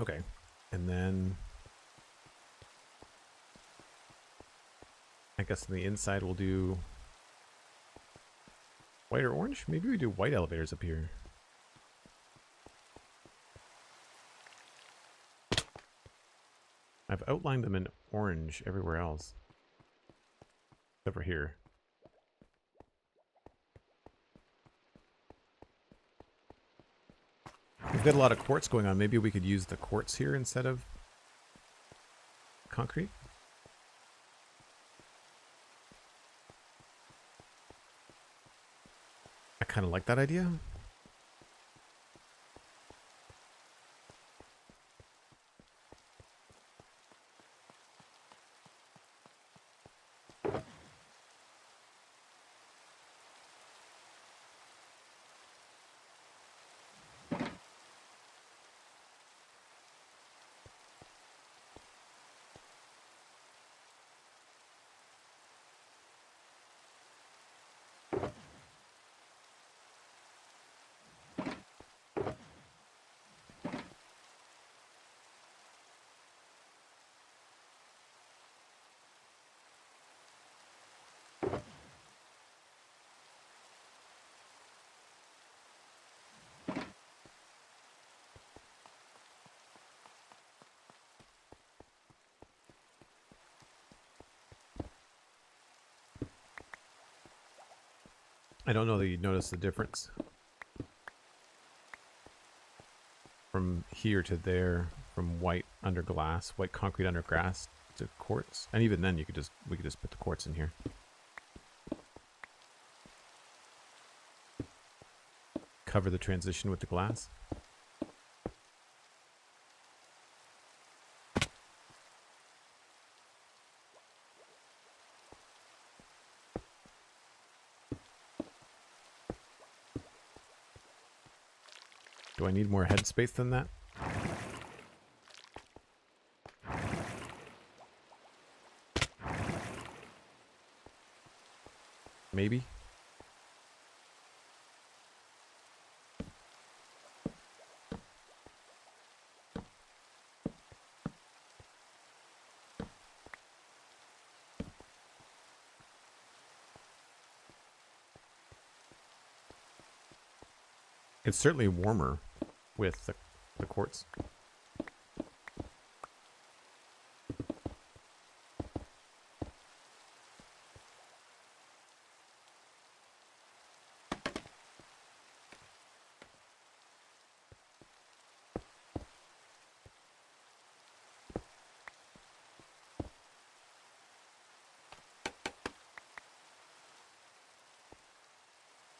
[SPEAKER 1] Okay, and then I guess on the inside we'll do white or orange? Maybe we do white elevators up here. I've outlined them in orange everywhere else. Except for here. We've got a lot of quartz going on. Maybe we could use the quartz here instead of concrete. I kind of like that idea. I don't know that you'd notice the difference from here to there, from white under glass, white concrete under grass to quartz. And even then we could just put the quartz in here. Cover the transition with the glass. Do I need more headspace than that? Maybe. It's certainly warmer with the quartz.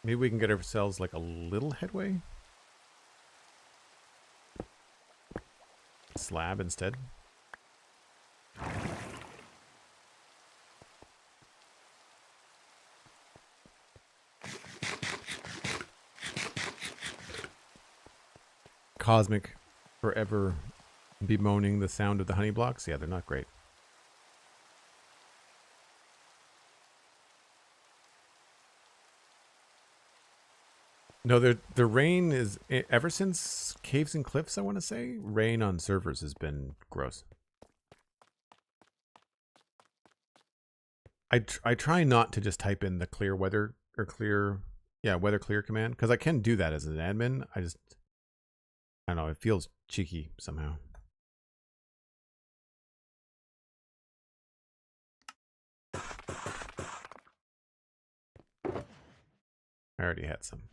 [SPEAKER 1] Maybe we can get ourselves like a little headway. Slab instead. Cosmic forever bemoaning the sound of the honey blocks. Yeah, they're not great. No, the rain is, ever since Caves and Cliffs, I want to say, rain on servers has been gross. I try not to just type in the clear weather or weather clear command, because I can do that as an admin. I don't know, it feels cheeky somehow. I already had some.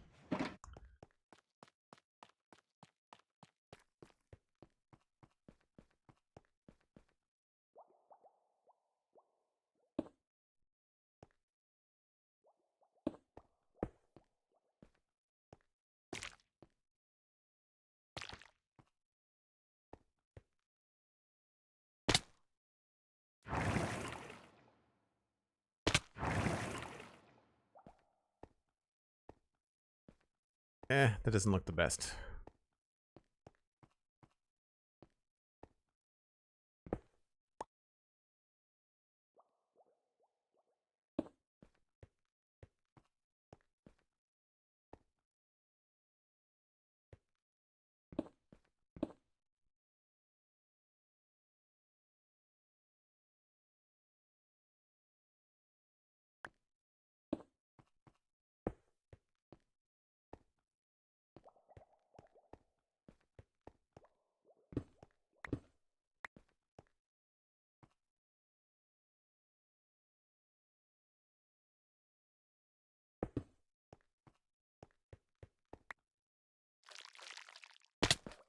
[SPEAKER 1] That doesn't look the best.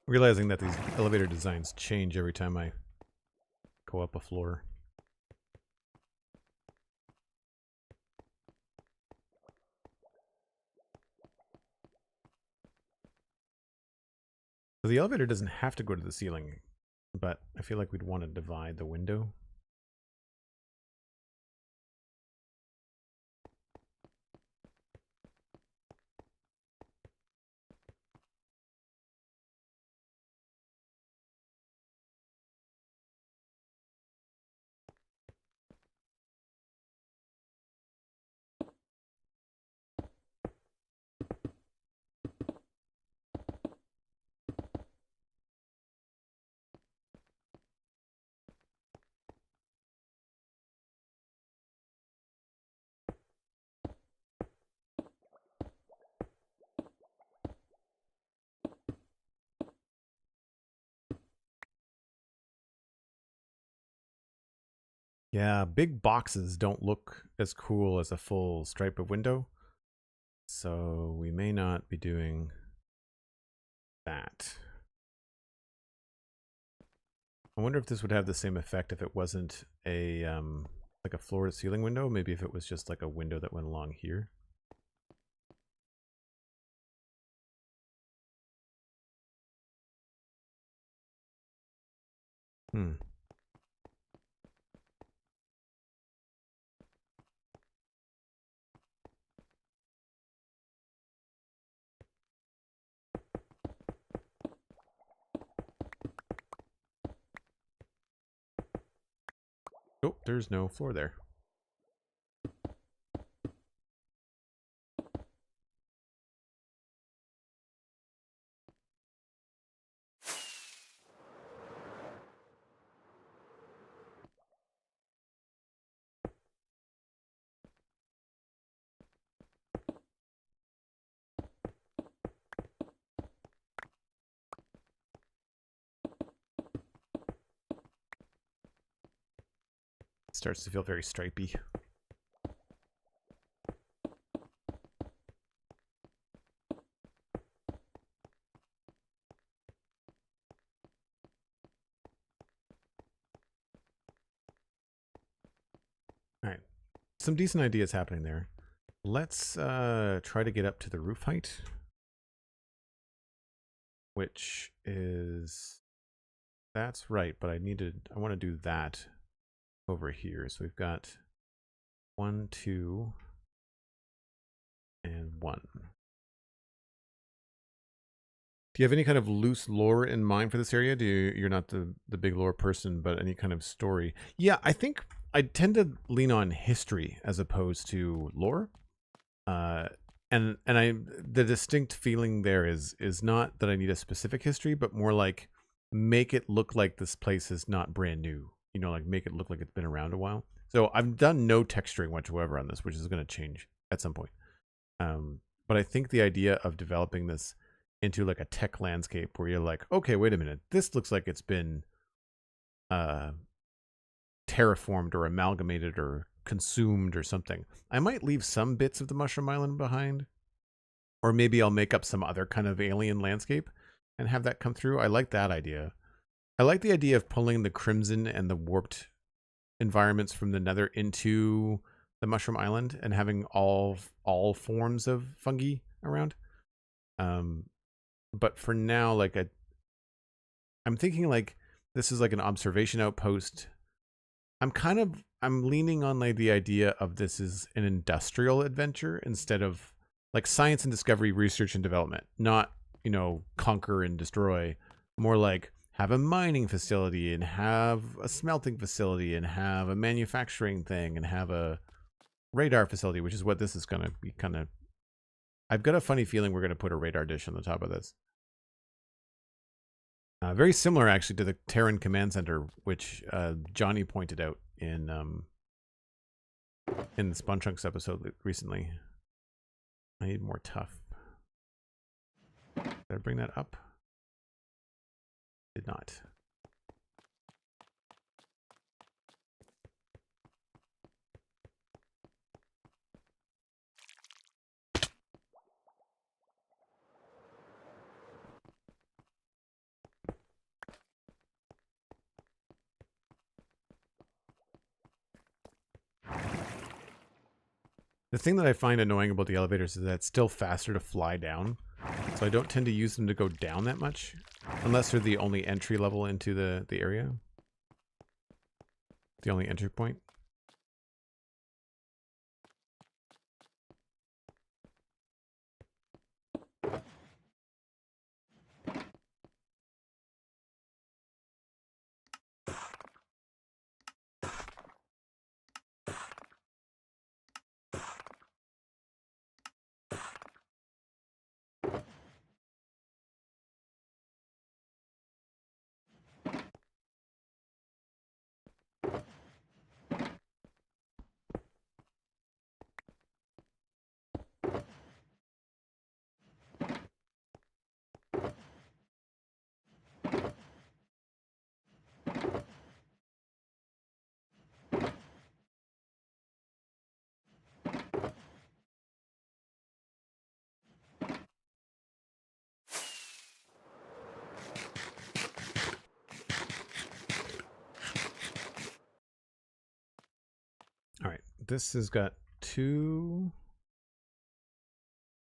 [SPEAKER 1] Realizing that these elevator designs change every time I go up a floor. So the elevator doesn't have to go to the ceiling, but I feel like we'd want to divide the window. Yeah, big boxes don't look as cool as a full stripe of window. So we may not be doing that. I wonder if this would have the same effect if it wasn't a like a floor to ceiling window. Maybe if it was just like a window that went along here. Hmm. Oh, there's no floor there. It starts to feel very stripey. All right, some decent ideas happening there. Let's try to get up to the roof height, which is, that's right, but I want to do that over here. So we've got 1, 2, and 1. Do you have any kind of loose lore in mind for this area? You're not the big lore person, but any kind of story? Yeah, I think I tend to lean on history as opposed to lore. And the distinct feeling there is not that I need a specific history, but more like make it look like this place is not brand new. You know, like make it look like it's been around a while. So I've done no texturing whatsoever on this, which is going to change at some point. But I think the idea of developing this into like a tech landscape where you're like, okay, wait a minute, this looks like it's been terraformed or amalgamated or consumed or something. I might leave some bits of the Mushroom Island behind, or maybe I'll make up some other kind of alien landscape and have that come through. I like that idea. I like the idea of pulling the Crimson and the warped environments from the Nether into the Mushroom Island and having all forms of fungi around. But for now, like I'm thinking like this is like an observation outpost. I'm leaning on like the idea of this is an industrial adventure instead of like science and discovery, research and development, not, you know, conquer and destroy, more like have a mining facility and have a smelting facility and have a manufacturing thing and have a radar facility, which is what this is going to be kind of. I've got a funny feeling we're going to put a radar dish on the top of this. Very similar, actually, to the Terran Command Center, which Johnny pointed out in the Spawn Chunks episode recently. I need more tough. Did I bring that up? Did not. The thing that I find annoying about the elevators is that it's still faster to fly down. So I don't tend to use them to go down that much. Unless they're the only entry level into the area. The only entry point. this has got 2,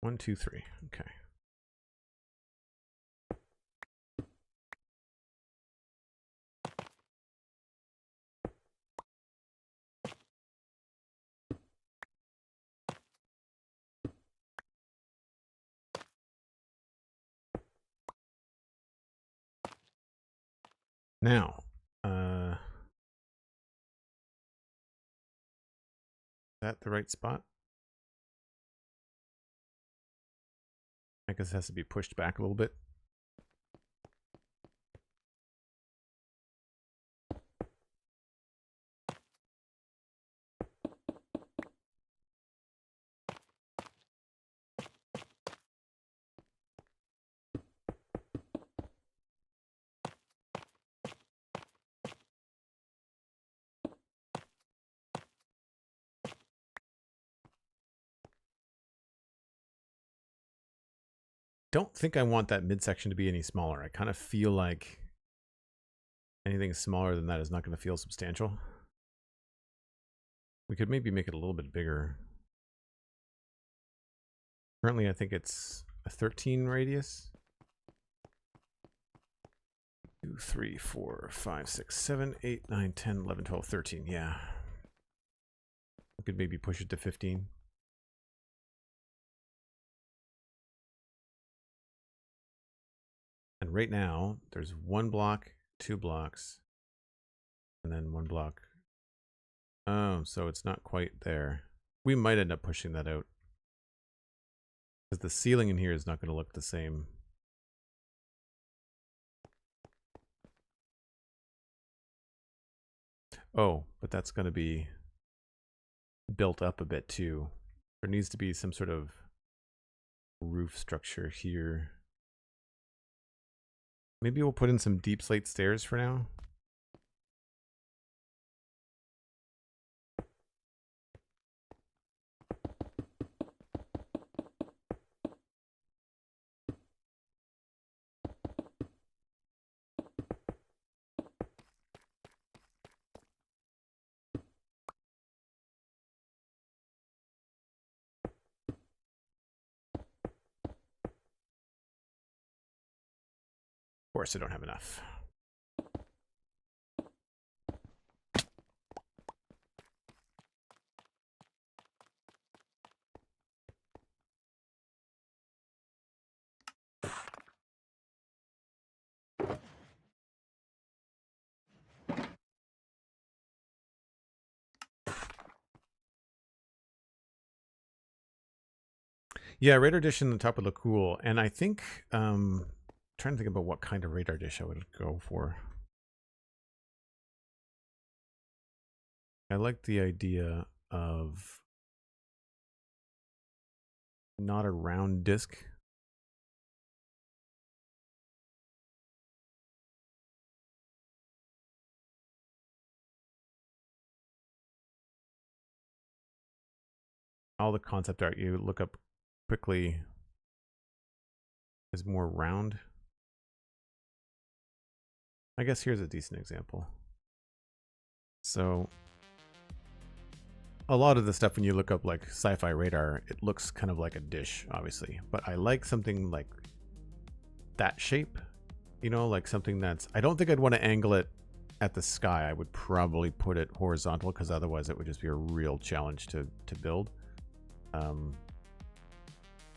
[SPEAKER 1] 1, 2, 3. Okay. Now, is that the right spot? I guess it has to be pushed back a little bit. Don't think I want that midsection to be any smaller. I kind of feel like anything smaller than that is not going to feel substantial. We could maybe make it a little bit bigger. Currently, I think it's a 13 radius. 2, 3, 4, 5, 6, 7, 8, 9, 10, 11, 12, 13. Yeah. We could maybe push it to 15. And right now, there's 1 block, 2 blocks, and then 1 block. Oh, so it's not quite there. We might end up pushing that out, because the ceiling in here is not going to look the same. Oh, but that's going to be built up a bit too. There needs to be some sort of roof structure here. Maybe we'll put in some deep slate stairs for now. Of course, I don't have enough. Yeah, radar dish in the top would look cool. And I think, trying to think about what kind of radar dish I would go for. I like the idea of not a round disc. All the concept art you look up quickly is more round. I guess here's a decent example. So a lot of the stuff when you look up like sci-fi radar, it looks kind of like a dish, obviously. But I like something like that shape, you know, like something that's, I don't think I'd want to angle it at the sky. I would probably put it horizontal because otherwise it would just be a real challenge to build.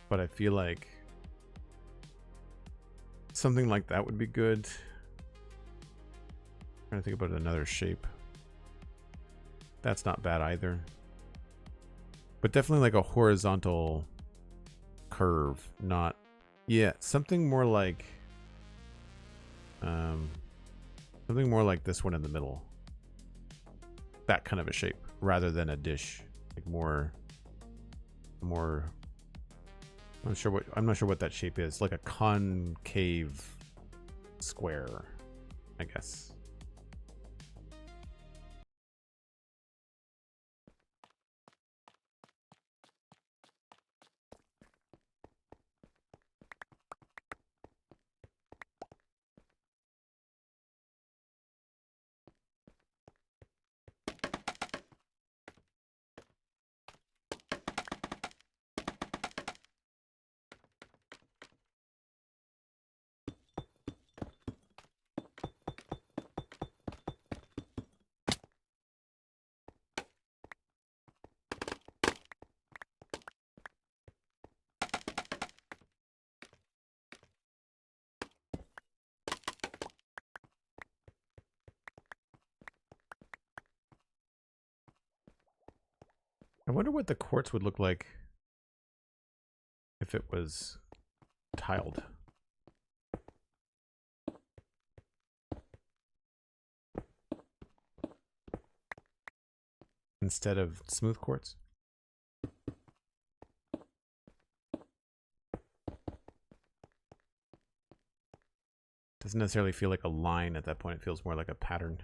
[SPEAKER 1] But I feel like something like that would be good. I'm trying to think about another shape. That's not bad either. But definitely like a horizontal curve, not, yeah, something more like this one in the middle. That kind of a shape rather than a dish. Like more I'm not sure what that shape is. Like a concave square, I guess. I wonder what the quartz would look like if it was tiled. Instead of smooth quartz. Doesn't necessarily feel like a line at that point. It feels more like a pattern.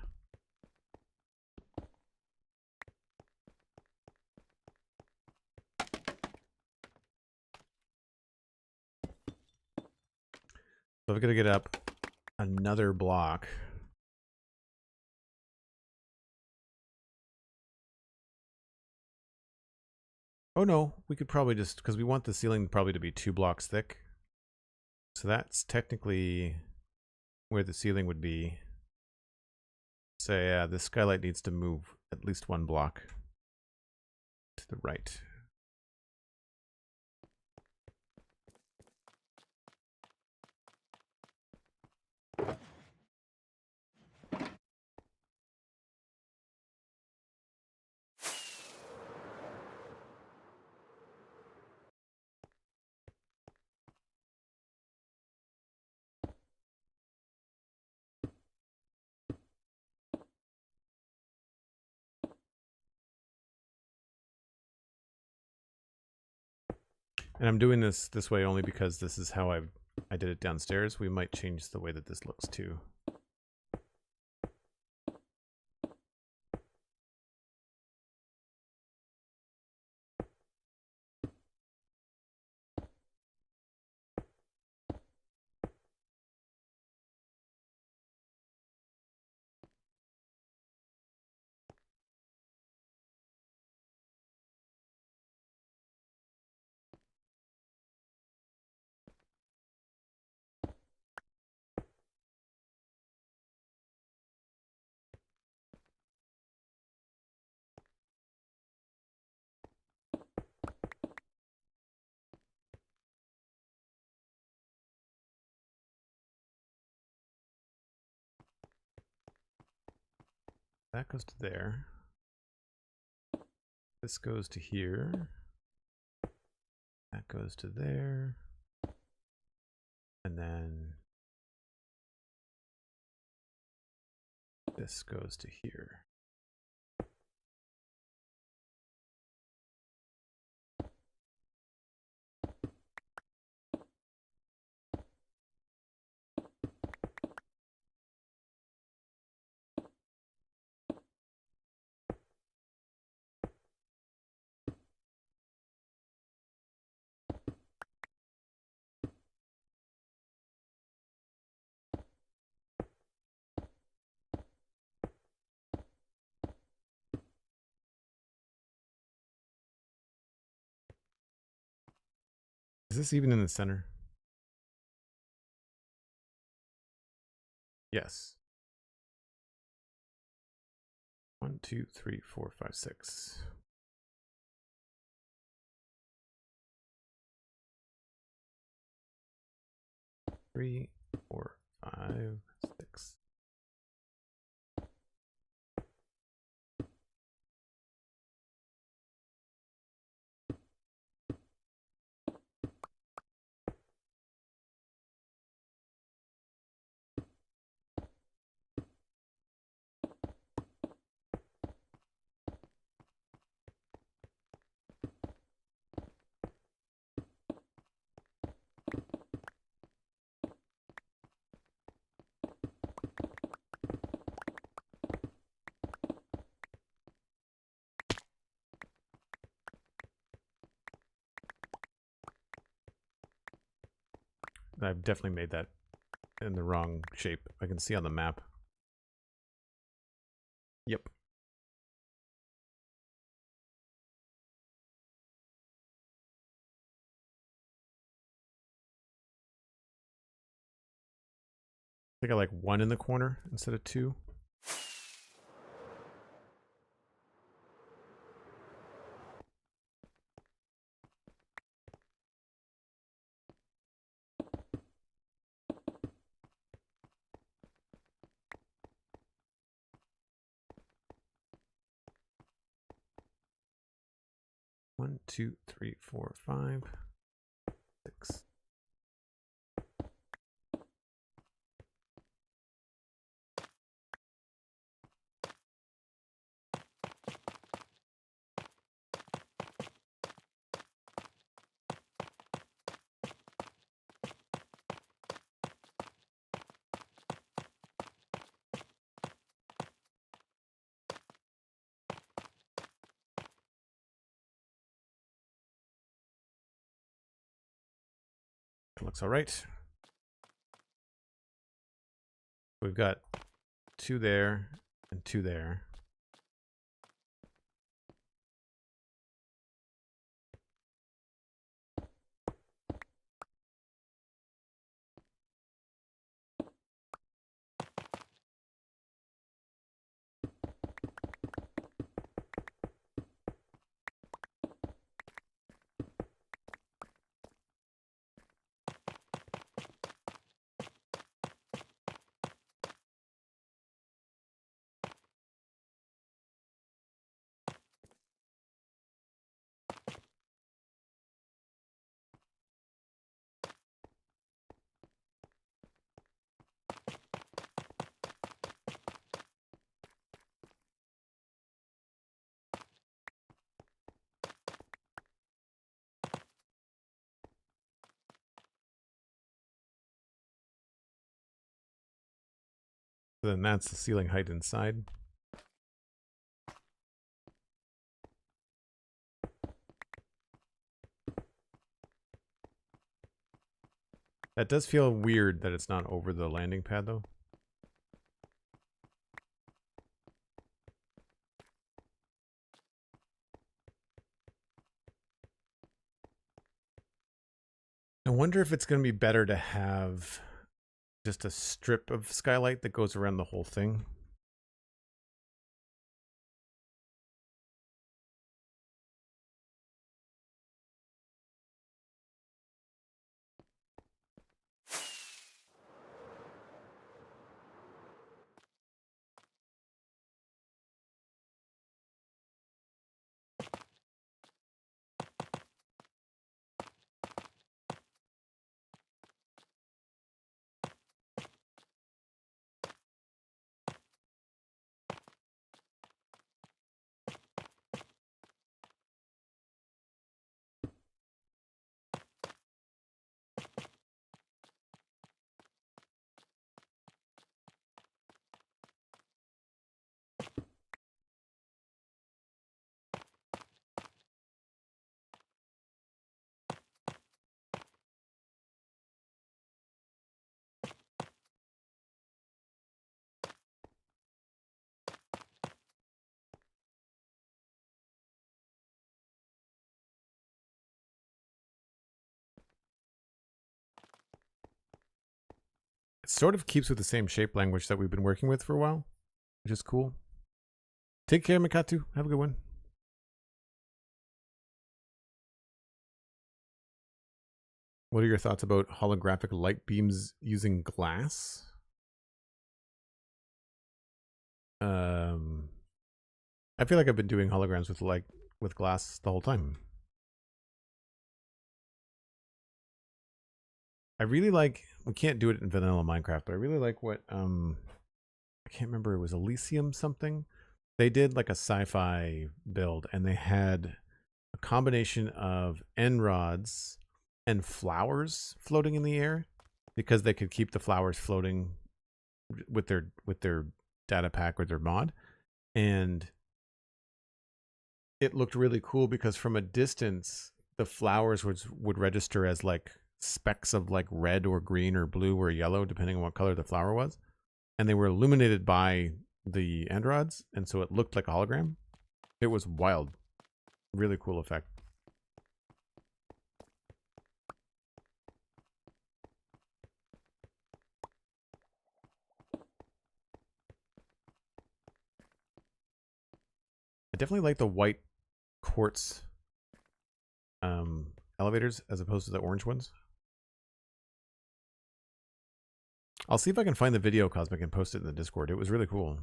[SPEAKER 1] So I've got to get up another block. Oh no, we could probably just, because we want the ceiling probably to be 2 blocks thick. So that's technically where the ceiling would be. So yeah, the skylight needs to move at least 1 block to the right. And I'm doing this way only because this is how I did it downstairs. We might change the way that this looks too. That goes to there. This goes to here. That goes to there. And then this goes to here. Is this even in the center? Yes. 1, 2, 3, 4, 5, 6. Three, 4, 5, 6. I've definitely made that in the wrong shape. I can see on the map. Yep. I think I like 1 in the corner instead of 2. 2, 3, 4, 5, 6. Looks all right. We've got 2 there and 2 there. Then that's the ceiling height inside. That does feel weird that it's not over the landing pad, though. I wonder if it's going to be better to have just a strip of skylight that goes around the whole thing. It sort of keeps with the same shape language that we've been working with for a while, which is cool. Take care, Mikatu. Have a good one. What are your thoughts about holographic light beams using glass? I feel like I've been doing holograms with glass the whole time. I really like, we can't do it in vanilla Minecraft, but I really like what I can't remember, it was Elysium something. They did like a sci-fi build and they had a combination of end rods and flowers floating in the air because they could keep the flowers floating with their data pack or their mod. And it looked really cool because from a distance the flowers would register as like specks of like red or green or blue or yellow depending on what color the flower was, and they were illuminated by the end rods, and so it looked like a hologram. It was wild. Really cool effect. I definitely like the white quartz elevators as opposed to the orange ones. I'll see if I can find the video, Cosmic, and post it in the Discord. It was really cool.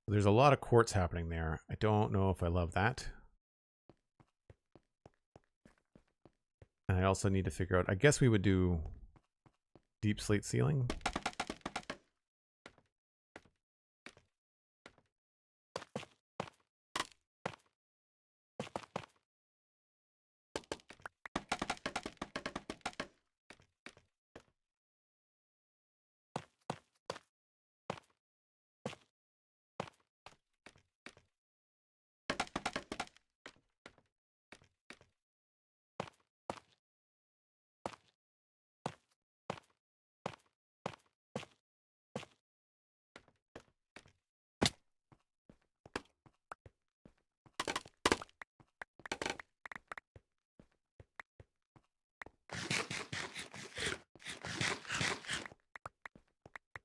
[SPEAKER 1] There's a lot of quartz happening there. I don't know if I love that. And I also need to figure out, I guess we would do deep slate ceiling.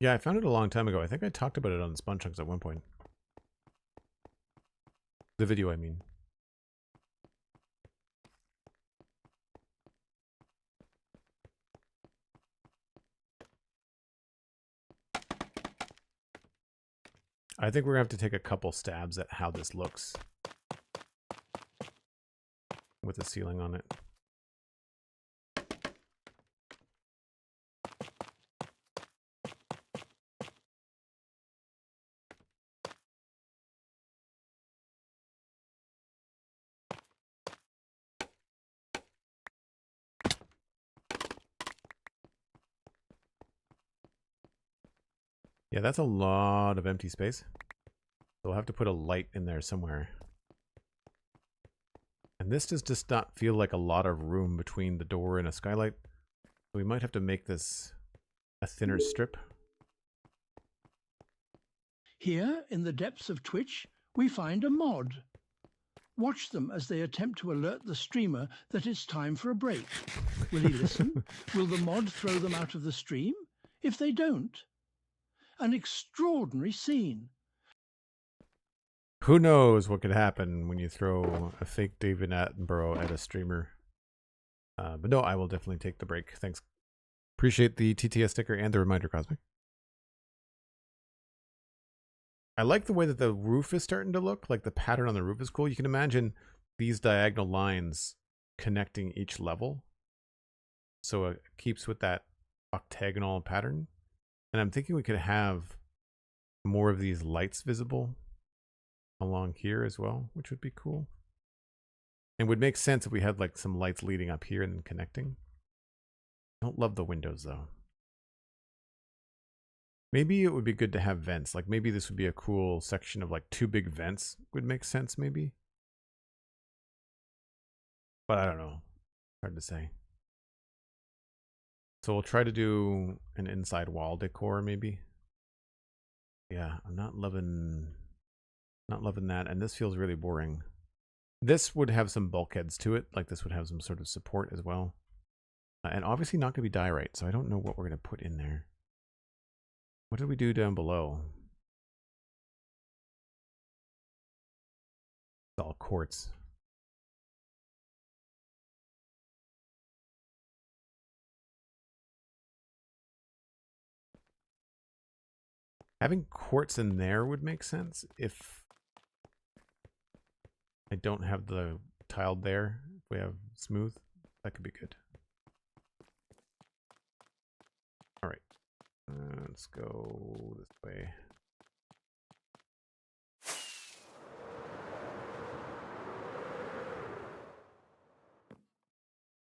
[SPEAKER 1] Yeah, I found it a long time ago. I think I talked about it on Spawn Chunks at one point. The video, I mean. I think we're going to have to take a couple stabs at how this looks with the ceiling on it. Yeah, that's a lot of empty space. So we'll have to put a light in there somewhere. And this does just not feel like a lot of room between the door and a skylight. So we might have to make this a thinner strip.
[SPEAKER 5] Here, in the depths of Twitch, we find a mod. Watch them as they attempt to alert the streamer that it's time for a break. Will he listen? Will the mod throw them out of the stream? If they don't? An extraordinary scene.
[SPEAKER 1] Who knows what could happen when you throw a fake David Attenborough at a streamer. But no, I will definitely take the break. Thanks. Appreciate the TTS sticker and the reminder, Cosmic. I like the way that the roof is starting to look. Like the pattern on the roof is cool. You can imagine these diagonal lines connecting each level. So it keeps with that octagonal pattern. And I'm thinking we could have more of these lights visible along here as well, which would be cool. And would make sense if we had like some lights leading up here and then connecting. I don't love the windows though. Maybe it would be good to have vents. Like maybe this would be a cool section of like 2 big vents would make sense maybe. But I don't know. Hard to say. So we'll try to do an inside wall decor maybe. Yeah, I'm not loving that, and this feels really boring. This would have some bulkheads to it, like this would have some sort of support as well. And obviously not going to be diorite, so I don't know what we're going to put in there. What did we do down below? It's all quartz. Having quartz in there would make sense if I don't have the tiled there. If we have smooth, that could be good. All right, let's go this way.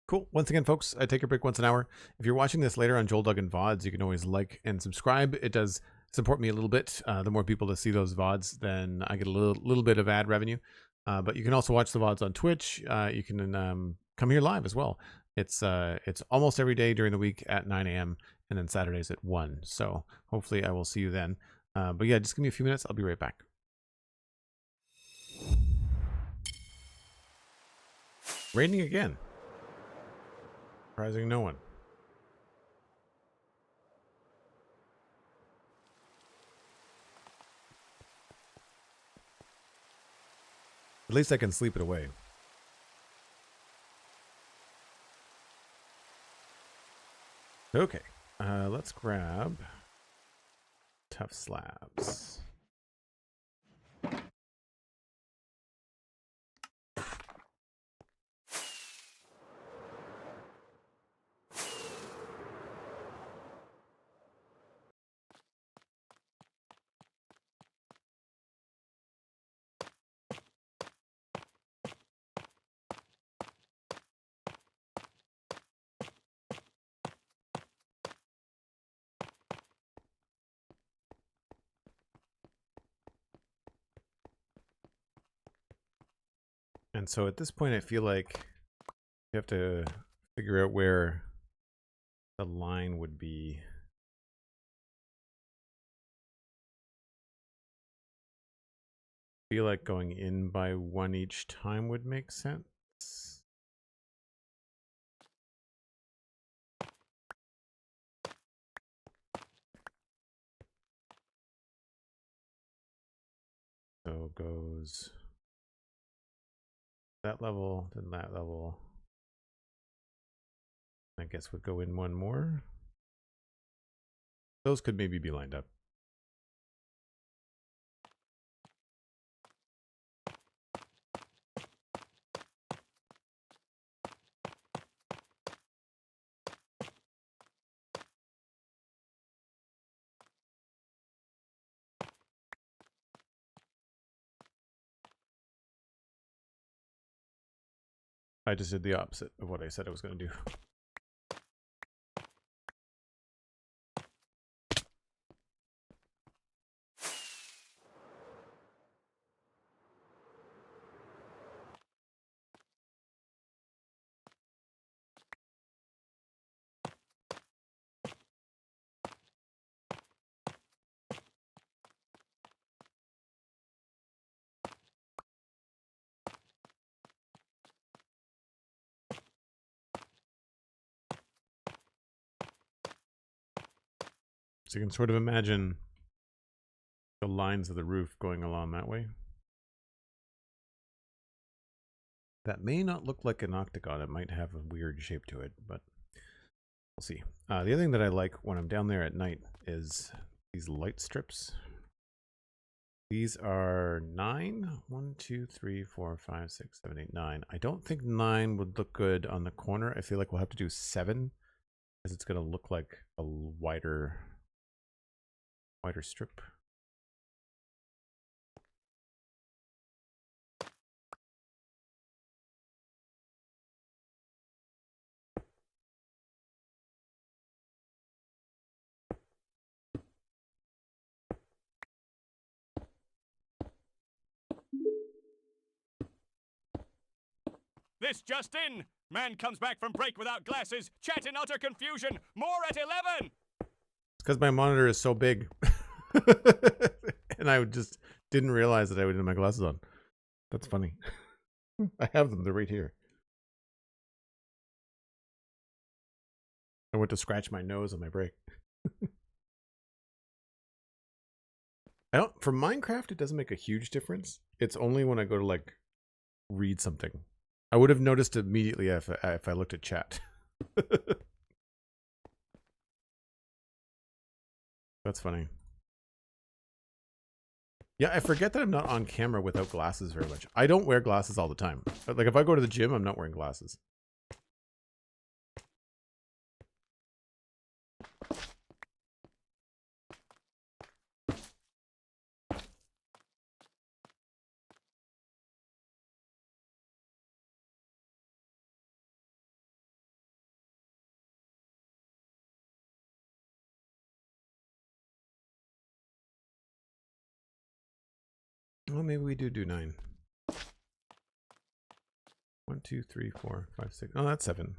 [SPEAKER 1] Cool. Once again, folks, I take a break once an hour. If you're watching this later on Joel Duggan VODs, you can always like and subscribe. It does support me a little bit. The more people that see those VODs, then I get a little bit of ad revenue. But you can also watch the VODs on Twitch. You can come here live as well. It's almost every day during the week at 9 a.m. and then Saturdays at 1. So hopefully I will see you then. But yeah, just give me a few minutes. I'll be right back. Raining again. Surprising no one. At least I can sleep it away. Okay, let's grab tough slabs. And so at this point, I feel like you have to figure out where the line would be. I feel like going in by one each time would make sense. So goes that level, then that level. I guess would go in one more. Those could maybe be lined up. I just did the opposite of what I said I was going to do. So you can sort of imagine the lines of the roof going along that way. That may not look like an octagon. It might have a weird shape to it, but we'll see. The other thing that I like when I'm down there at night is these light strips. These are 9. 1, 2, 3, 4, 5, 6, 7, 8, 9. I don't think 9 would look good on the corner. I feel like we'll have to do 7 because it's going to look like a wider strip.
[SPEAKER 6] This just in! Man comes back from break without glasses. Chat in utter confusion. More at 11!
[SPEAKER 1] It's because my monitor is so big. And I just didn't realize that I would have my glasses on. That's funny. I have them. They're right here. I went to scratch my nose on my break. For Minecraft, it doesn't make a huge difference. It's only when I go to like read something. I would have noticed immediately if I looked at chat. That's funny. Yeah, I forget that I'm not on camera without glasses very much. I don't wear glasses all the time. But like if I go to the gym, I'm not wearing glasses. Well, maybe we do 9. 1, 2, 3, 4, 5, 6. Oh, that's 7.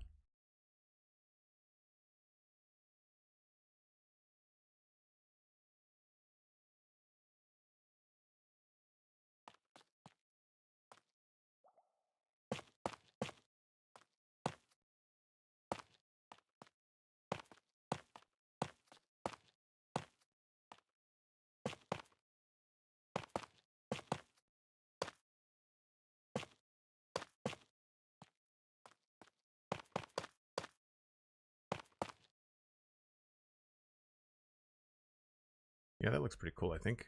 [SPEAKER 1] Yeah, that looks pretty cool, I think.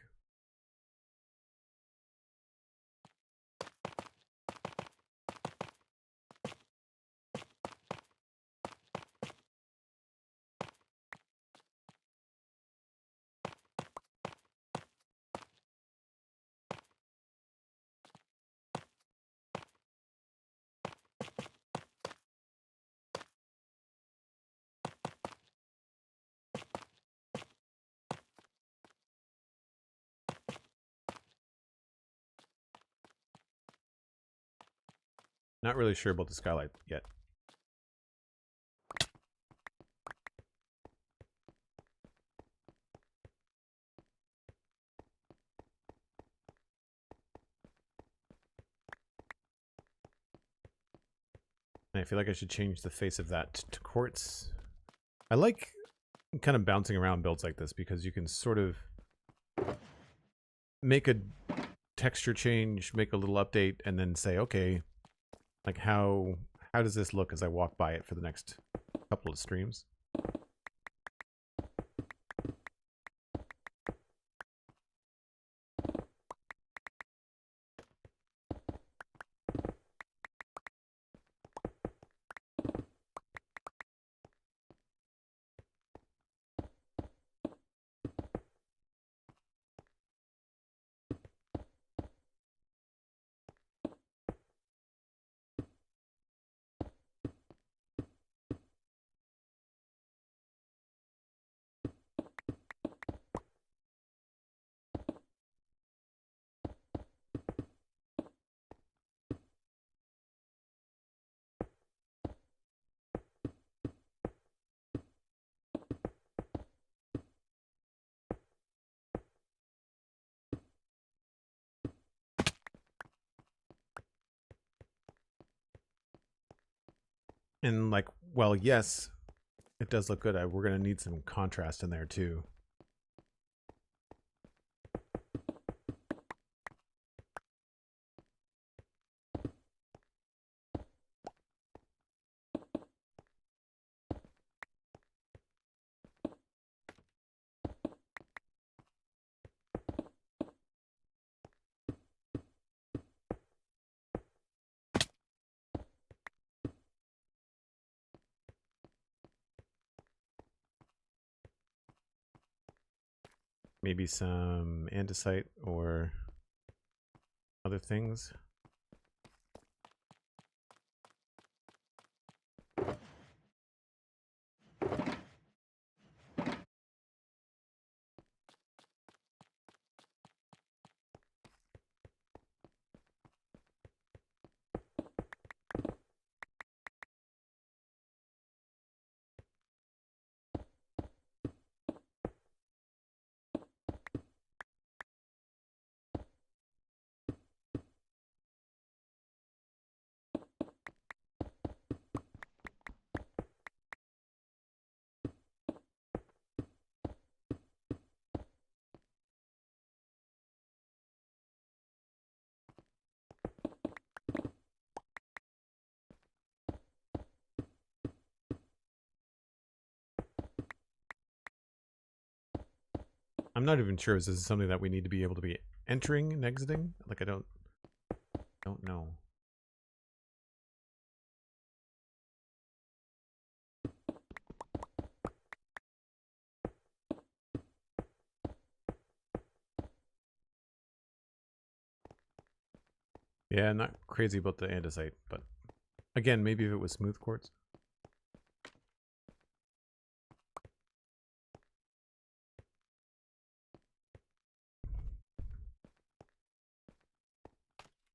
[SPEAKER 1] Not really sure about the skylight yet. And I feel like I should change the face of that to quartz. I like kind of bouncing around builds like this because you can sort of make a texture change, make a little update, and then say, okay, like how does this look as I walk by it for the next couple of streams? And like, well, yes, it does look good. We're going to need some contrast in there too. Maybe some andesite or other things. I'm not even sure if this is something that we need to be able to be entering and exiting. Like, I don't know. Yeah, not crazy about the andesite, but again, maybe if it was smooth quartz.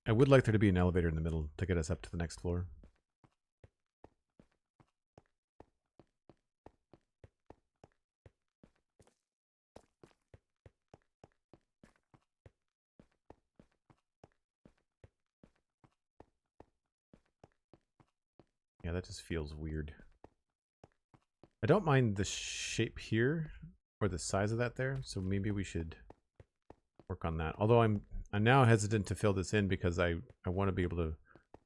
[SPEAKER 1] I would like there to be an elevator in the middle to get us up to the next floor. Yeah, that just feels weird. I don't mind the shape here or the size of that there, so maybe we should work on that. Although I'm now hesitant to fill this in because I want to be able to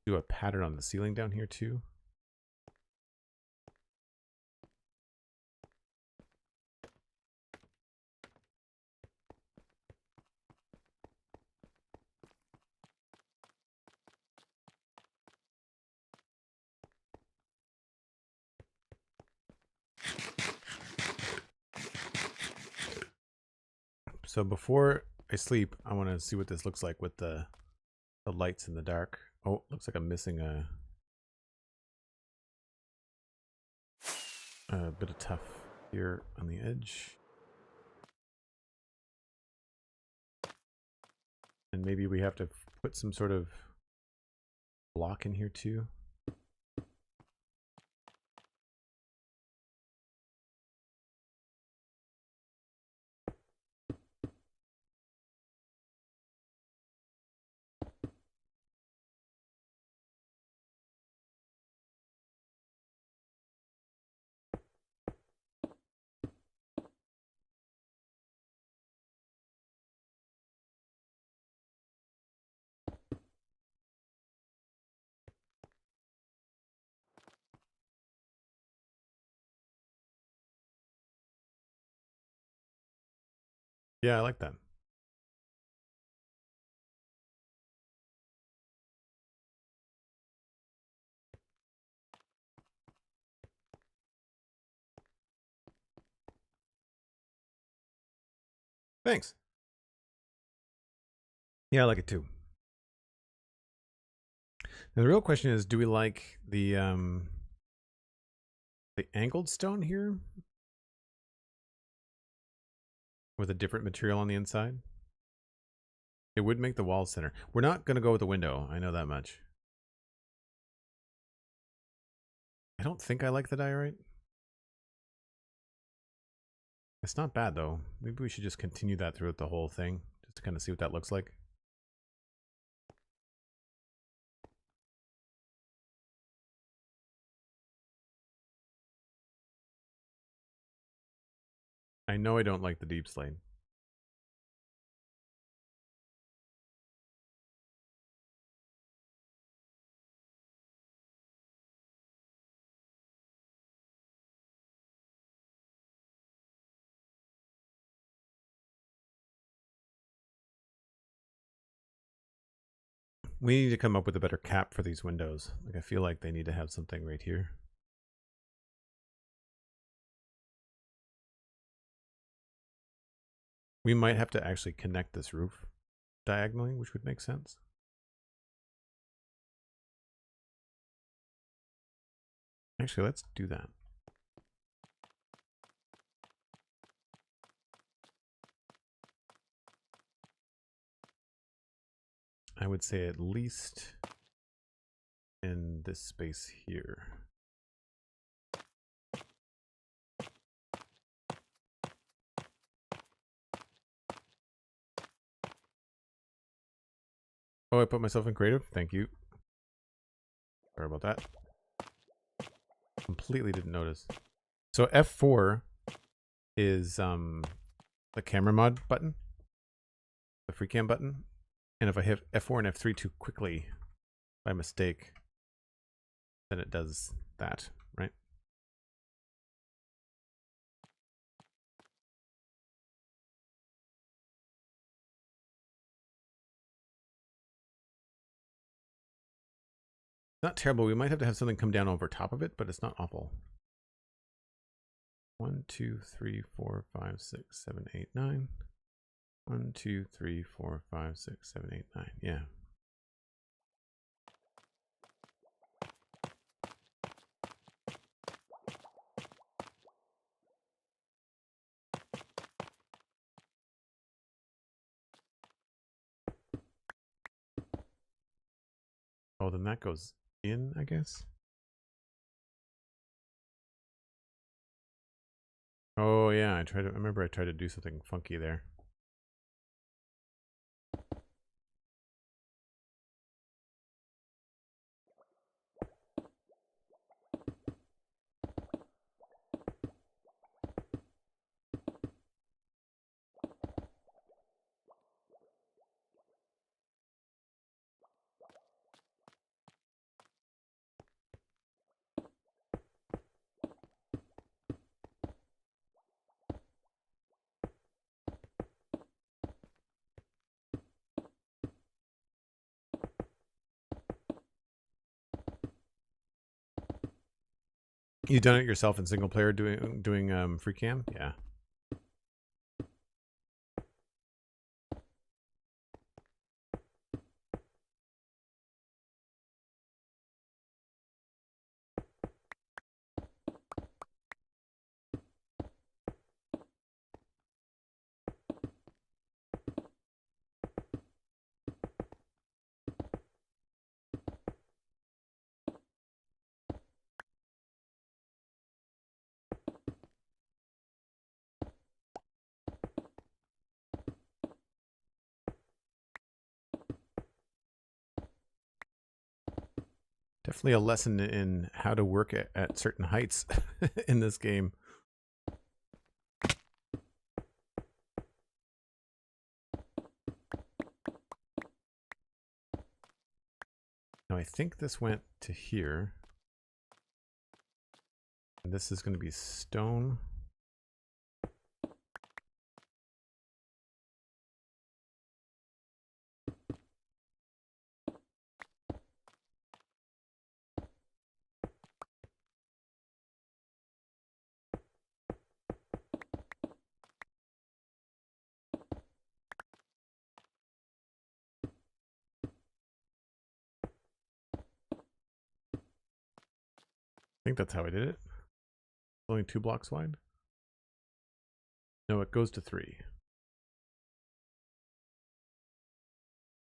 [SPEAKER 1] do a pattern on the ceiling down here too. So before I sleep, I want to see what this looks like with the lights in the dark. Oh, looks like I'm missing a bit of tuff here on the edge. And maybe we have to put some sort of block in here too. Yeah, I like that. Thanks. Yeah, I like it too. Now the real question is, do we like the angled stone here with a different material on the inside? It would make the wall center. We're not going to go with the window. I know that much. I don't think I like the diorite. It's not bad though. Maybe we should just continue that throughout the whole thing, just to kind of see what that looks like. I know I don't like the deep slate. We need to come up with a better cap for these windows. Like, I feel like they need to have something right here. We might have to actually connect this roof diagonally, which would make sense. Actually, let's do that. I would say at least in this space here. Oh, I put myself in creative? Thank you. Sorry about that. Completely didn't notice. So F4 is the camera mod button, the free cam button. And if I hit F4 and F3 too quickly by mistake, then it does that, right? Not terrible. We might have to have something come down over top of it, but it's not awful. 1, 2, 3, 4, 5, 6, 7, 8, 9. 1, 2, 3, 4, 5, 6, 7, 8, 9. Yeah. Oh, then that goes in, I guess. Oh yeah, I remember I tried to do something funky there. You done it yourself in single player doing free cam? Yeah. Definitely a lesson in how to work at certain heights in this game. Now I think this went to here. And this is going to be stone. I think that's how I did it. Only 2 blocks wide. No, it goes to 3.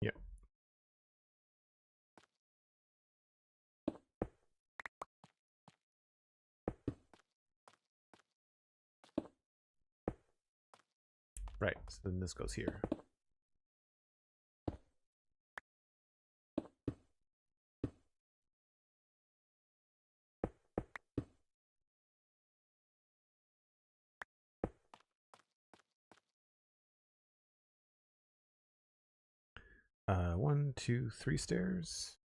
[SPEAKER 1] Yep. Right, so then this goes here. One, 2, 3 stairs.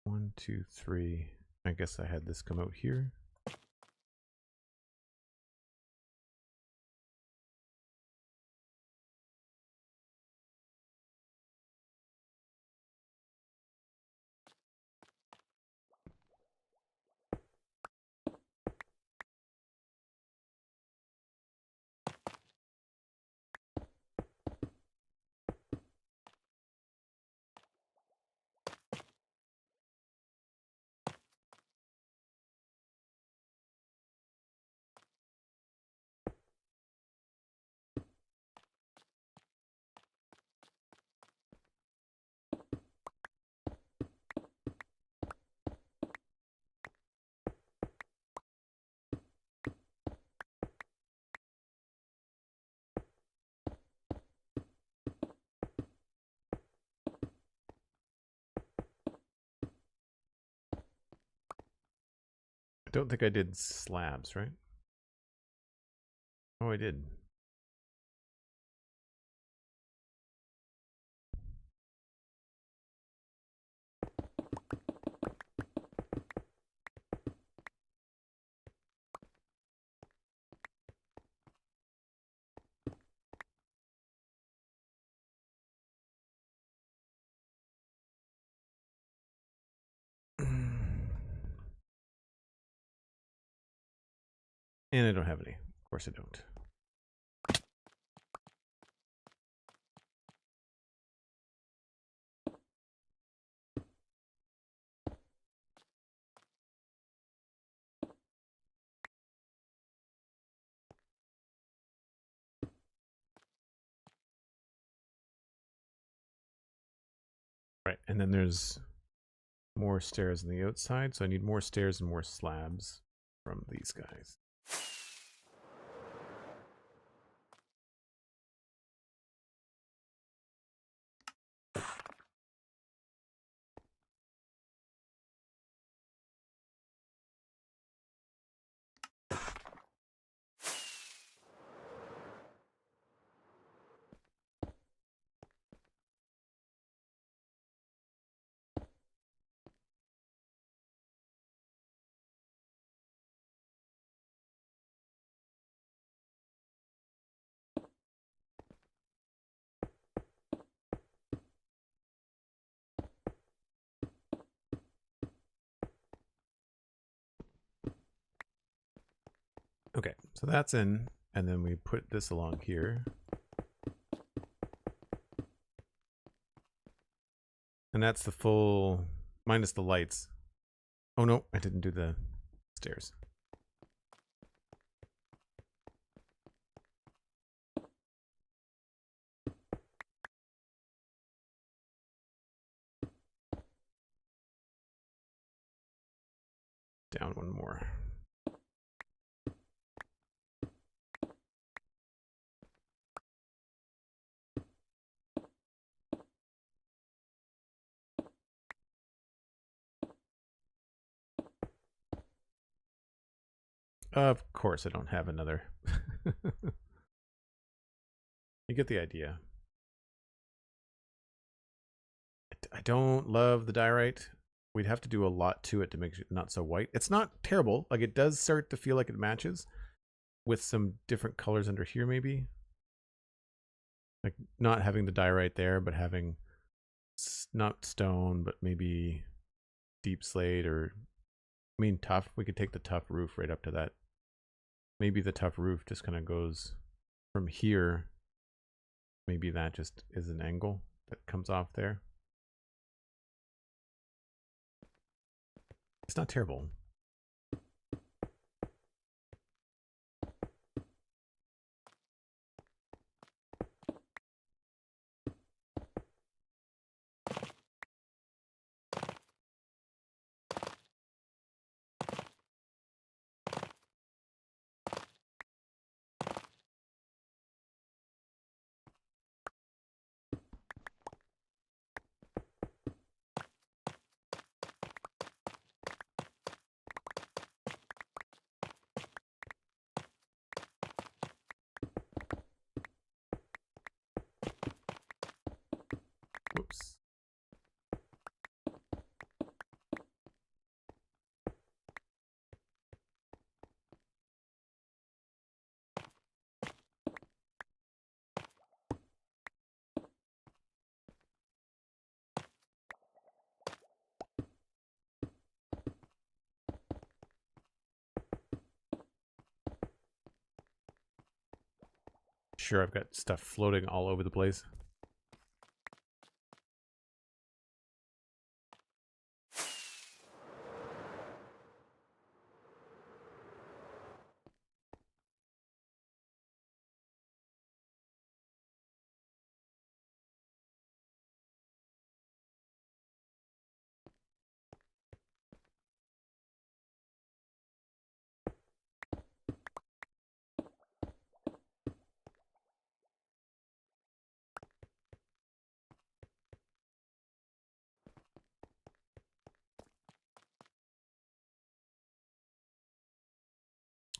[SPEAKER 1] 1, 2, 3. I guess I had this come out here. I don't think I did slabs, right? Oh, I did. And I don't have any. Of course I don't. Right, and then there's more stairs on the outside, so I need more stairs and more slabs from these guys. Okay, so that's in, and then we put this along here. And that's the full, minus the lights. Oh no, I didn't do the stairs. Down one more. Of course I don't have another. You get the idea. I don't love the diorite. We'd have to do a lot to it to make it not so white. It's not terrible. Like, it does start to feel like it matches with some different colors under here, maybe. Like, not having the diorite there, but having not stone, but maybe deep slate, or I mean tough. We could take the tough roof right up to that. Maybe the tough roof just kind of goes from here. Maybe that just is an angle that comes off there. It's not terrible. Whoops. Sure, I've got stuff floating all over the place.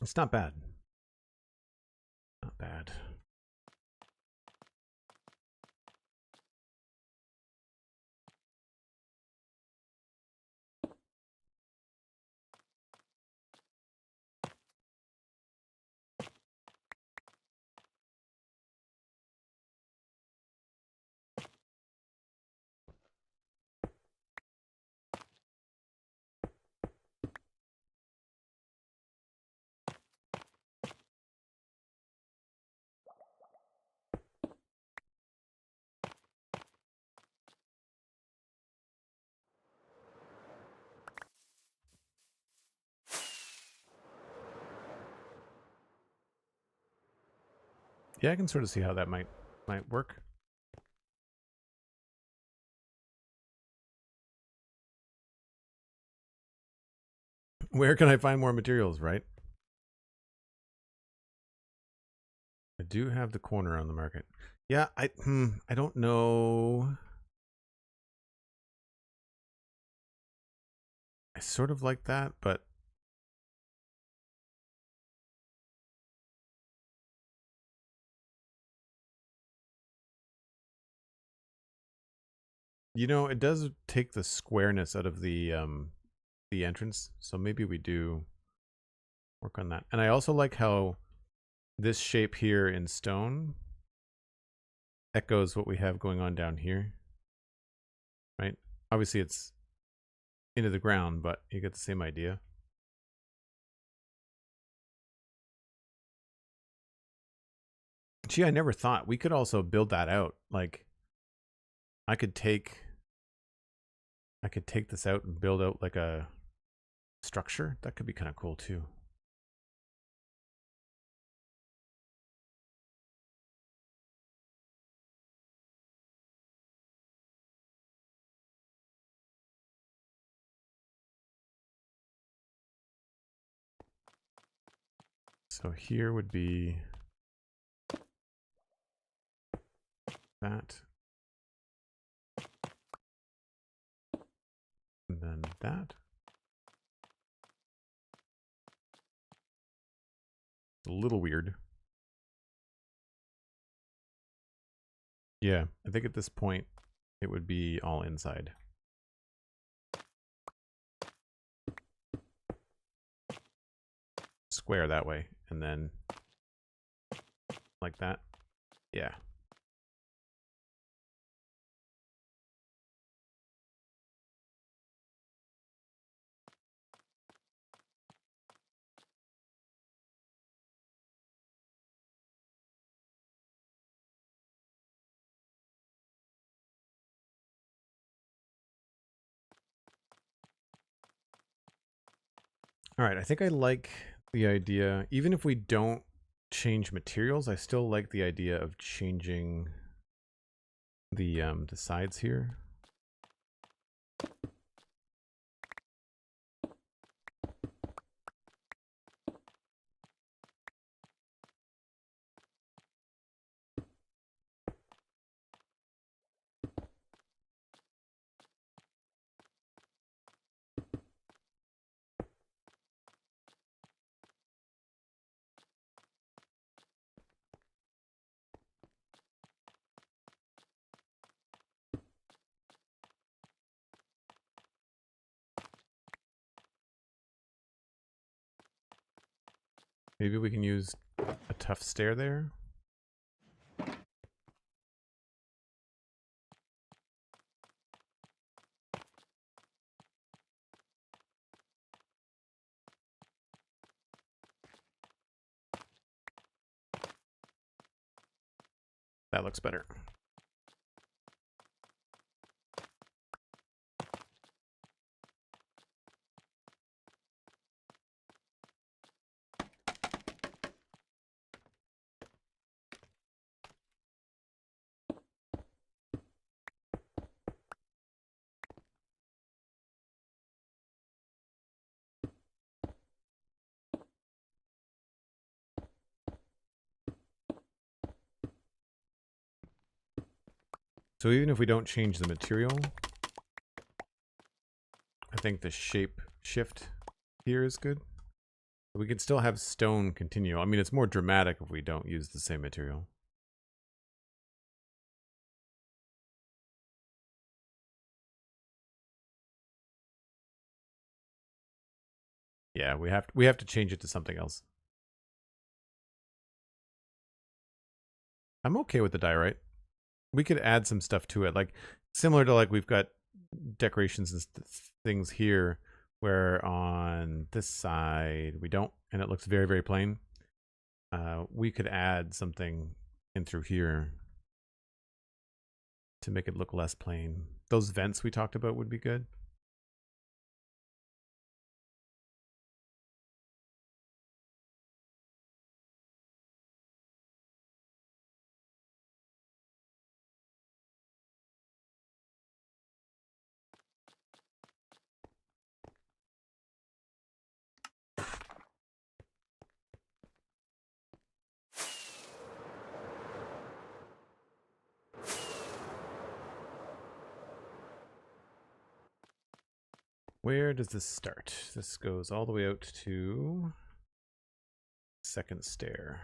[SPEAKER 1] It's not bad. Not bad. Yeah, I can sort of see how that might work. Where can I find more materials, right? I do have the corner on the market. Yeah, I don't know. I sort of like that, but you know, it does take the squareness out of the entrance, so maybe we do work on that. And I also like how this shape here in stone echoes what we have going on down here. Right? Obviously it's into the ground, but you get the same idea. Gee, I never thought we could also build that out. Like, I could take this out and build out like a structure. That could be kind of cool too. So here would be that. And then that. a little weird. Yeah, I think at this point it would be all inside. Square that way, and then like that. Yeah. All right, I think I like the idea, even if we don't change materials, I still like the idea of changing the sides here. Maybe we can use a tough stair there. That looks better. So even if we don't change the material, I think the shape shift here is good. We can still have stone continue. I mean, it's more dramatic if we don't use the same material. Yeah, we have to change it to something else. I'm okay with the diorite. We could add some stuff to it, like similar to like we've got decorations and things here, where on this side we don't, and it looks very, very plain. We could add something in through here to make it look less plain. Those vents we talked about would be good. Where does this start? This goes all the way out to second stair.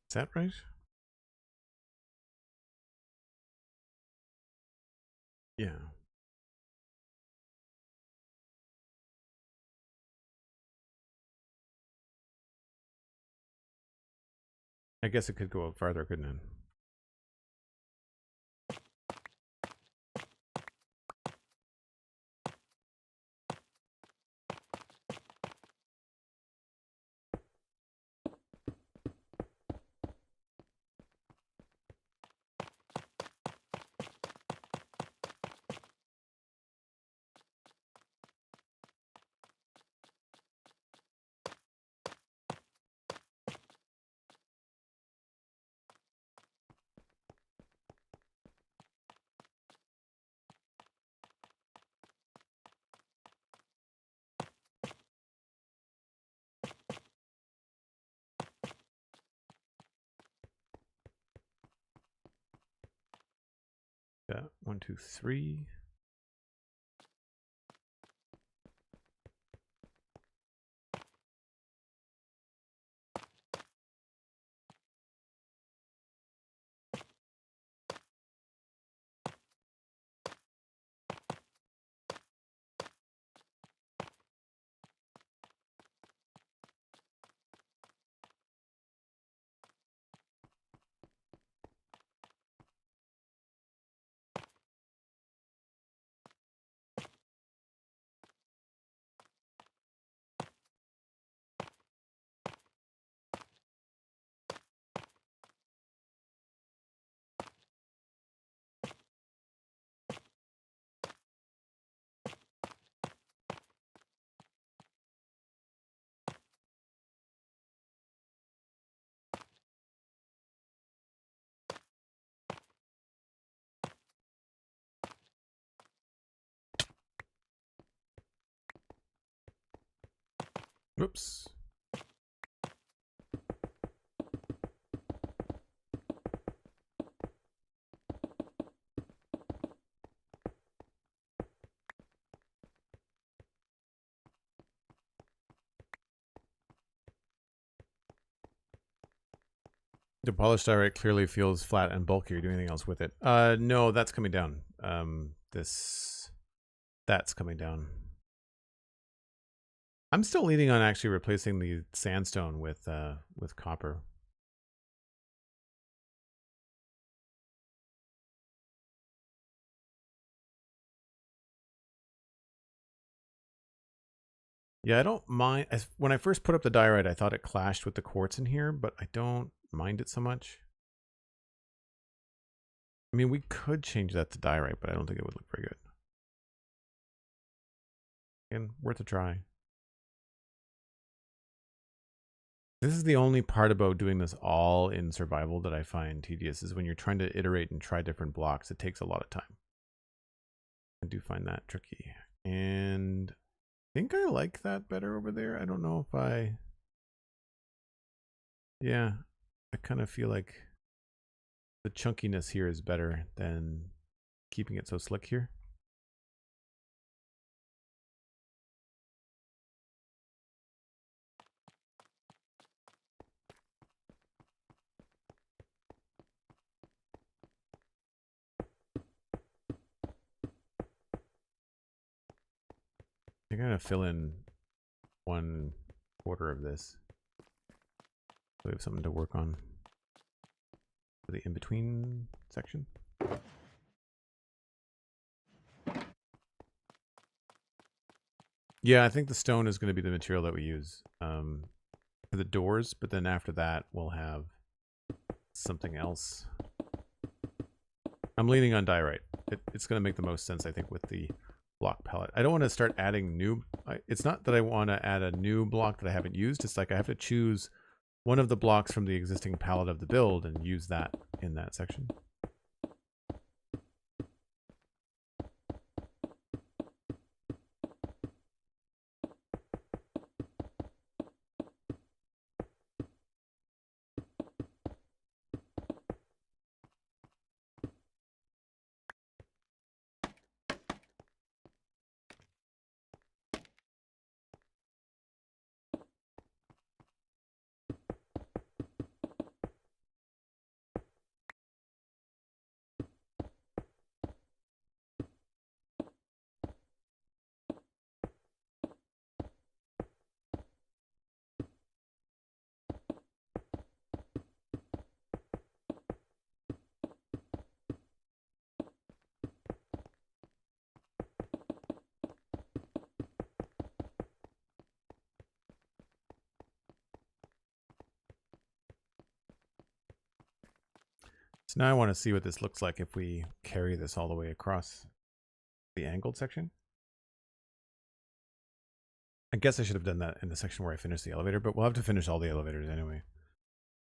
[SPEAKER 1] Is that right? Yeah. I guess it could go out farther, couldn't it? 1, 2, 3. Whoops. The polished diorite clearly feels flat and bulky. Are you doing anything else with it? No, that's coming down. That's coming down. I'm still leaning on actually replacing the sandstone with copper. Yeah, I don't mind. When I first put up the diorite, I thought it clashed with the quartz in here, but I don't mind it so much. I mean, we could change that to diorite, but I don't think it would look very good. Again, worth a try. This is the only part about doing this all in survival that I find tedious, is when you're trying to iterate and try different blocks. It takes a lot of time. I do find that tricky. And I think I like that better over there. I don't know if I... Yeah, I kind of feel like the chunkiness here is better than keeping it so slick here. I'm gonna fill in 1/4 of this. So we have something to work on for the in-between section. Yeah, I think the stone is going to be the material that we use for the doors, but then after that we'll have something else. I'm leaning on diorite. It's going to make the most sense, I think, with the block palette. I don't want to start adding new... It's not that I want to add a new block that I haven't used. It's like I have to choose one of the blocks from the existing palette of the build and use that in that section. So now I want to see what this looks like if we carry this all the way across the angled section. I guess I should have done that in the section where I finished the elevator, but we'll have to finish all the elevators anyway.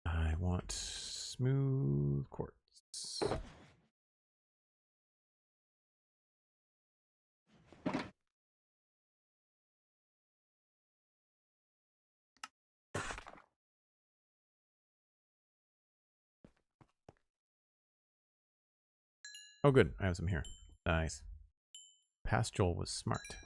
[SPEAKER 1] I want smooth quartz. Oh, good. I have some here. Nice. Past Joel was smart.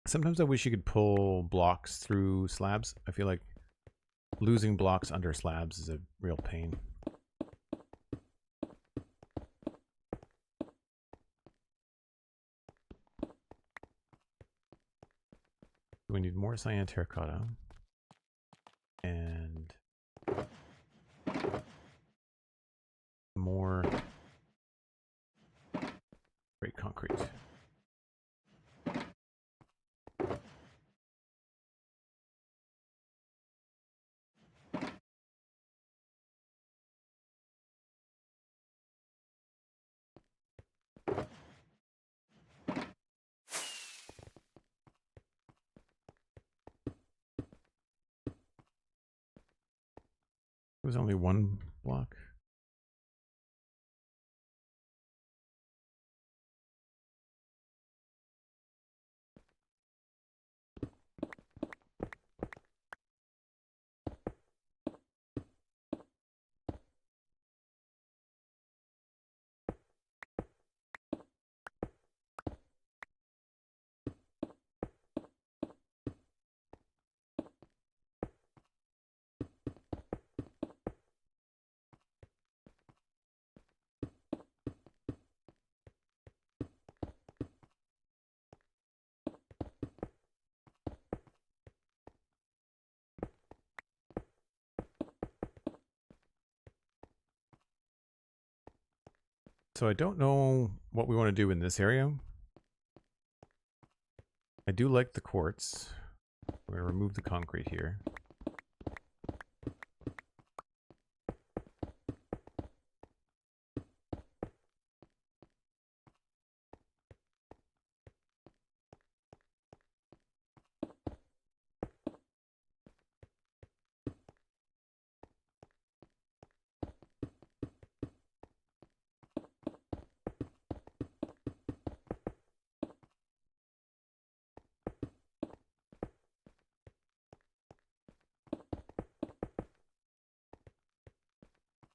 [SPEAKER 1] Sometimes I wish you could pull blocks through slabs. I feel like losing blocks under slabs is a real pain. We need more cyan terracotta. And more great concrete. It was only one block. So I don't know what we want to do in this area. I do like the quartz. We're going to remove the concrete here.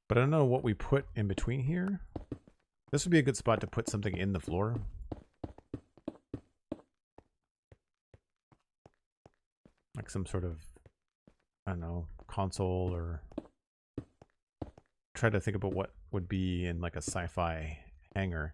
[SPEAKER 1] But I don't know what we put in between here. This would be a good spot to put something in the floor. Like some sort of, I don't know, console, or try to think about what would be in like a sci-fi hangar.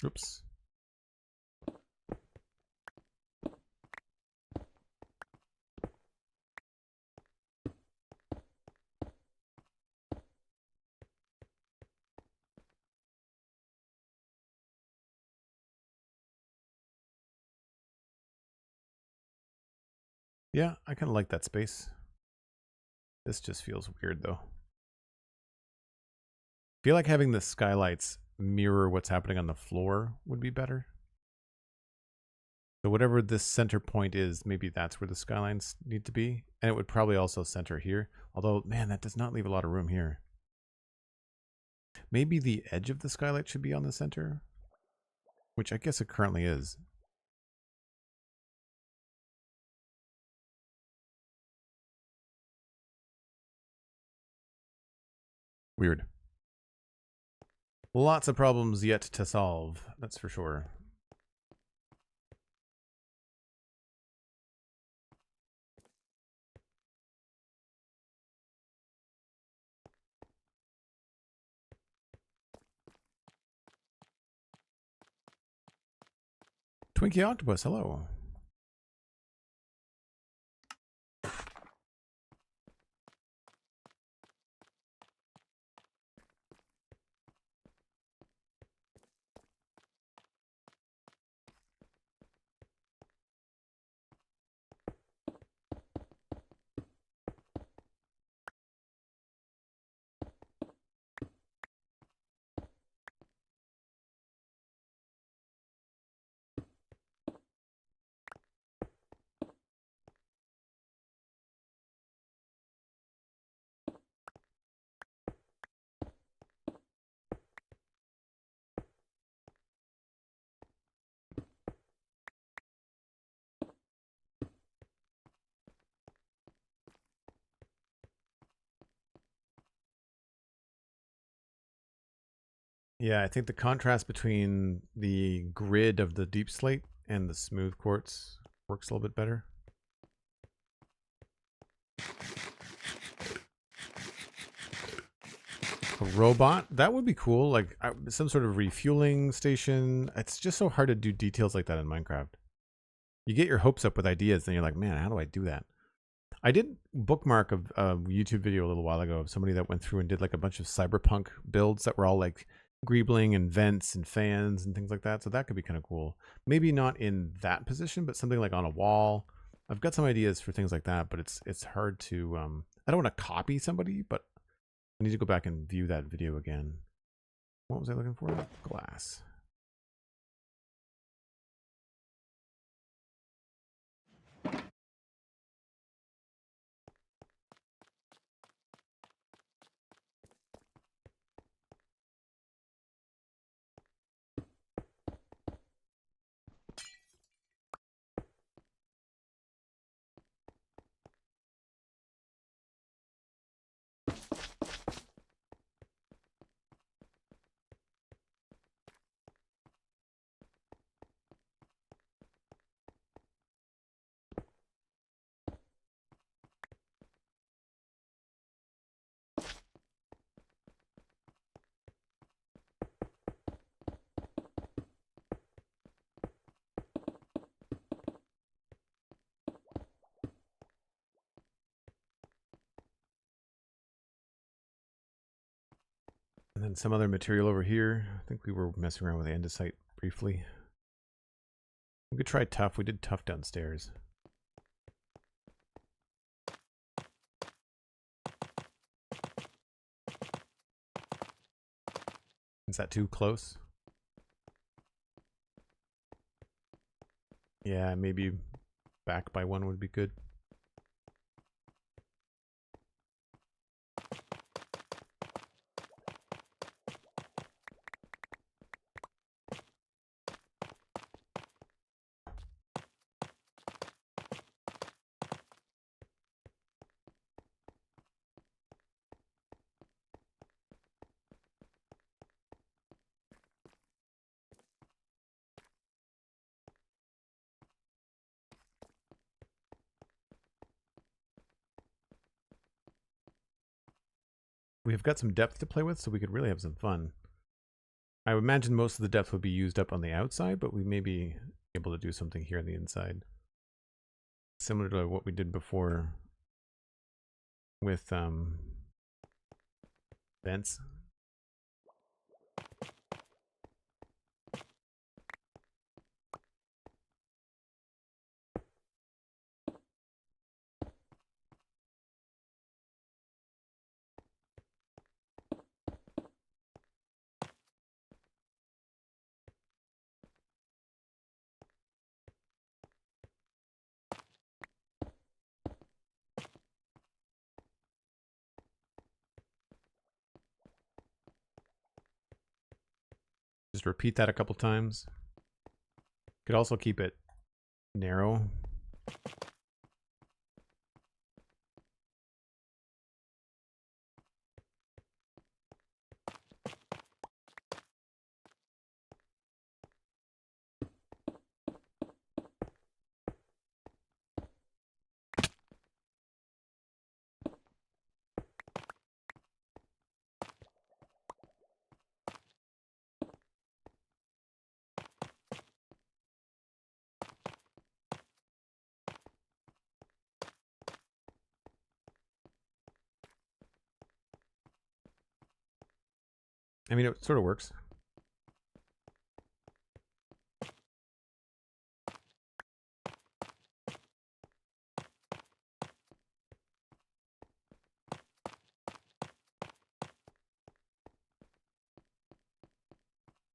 [SPEAKER 1] Oops. Yeah, I kind of like that space. This just feels weird though. I feel like having the skylights mirror what's happening on the floor would be better. So whatever this center point is, maybe that's where the skylines need to be. And it would probably also center here. Although, man, that does not leave a lot of room here. Maybe the edge of the skylight should be on the center, which I guess it currently is. Weird. Lots of problems yet to solve, that's for sure. Twinkie Octopus, hello. Yeah, I think the contrast between the grid of the deep slate and the smooth quartz works a little bit better. A robot, that would be cool. Like some sort of refueling station. It's just so hard to do details like that in Minecraft. You get your hopes up with ideas, then you're like, man, how do I do that? I did bookmark a YouTube video a little while ago of somebody that went through and did like a bunch of cyberpunk builds that were all like greebling and vents and fans and things like that. So that could be kind of cool. Maybe not in that position, but something like on a wall. I've got some ideas for things like that, but it's hard to I don't want to copy somebody, but I need to go back and view that video again. What was I looking for? Glass. And then some other material over here. I think we were messing around with andesite briefly. We could try tough. We did tough downstairs. Is that too close? Yeah, maybe back by one would be good. We've got some depth to play with, so we could really have some fun. I would imagine most of the depth would be used up on the outside, but we may be able to do something here on the inside. Similar to what we did before with vents. Just repeat that a couple times. Could also keep it narrow. I mean, it sort of works.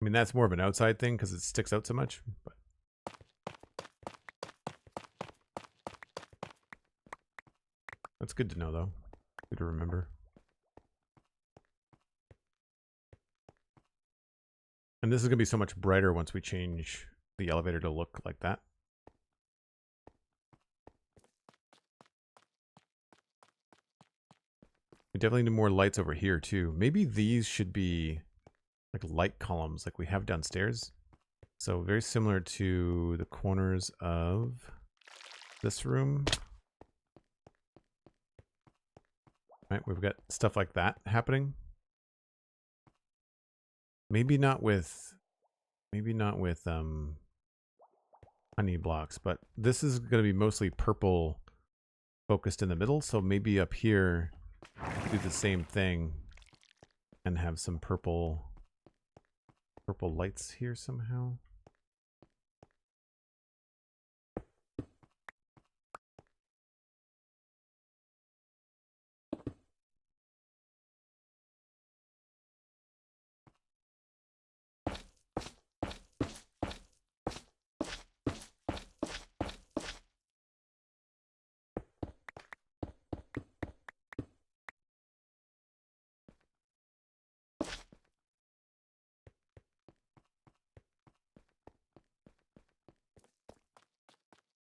[SPEAKER 1] I mean, that's more of an outside thing because it sticks out so much. But that's good to know, though. Good to remember. And this is going to be so much brighter once we change the elevator to look like that. We definitely need more lights over here, too. Maybe these should be like light columns like we have downstairs. So very similar to the corners of this room. Right, we've got stuff like that happening. Maybe not with honey blocks, but this is going to be mostly purple focused in the middle, so maybe up here do the same thing and have some purple lights here somehow.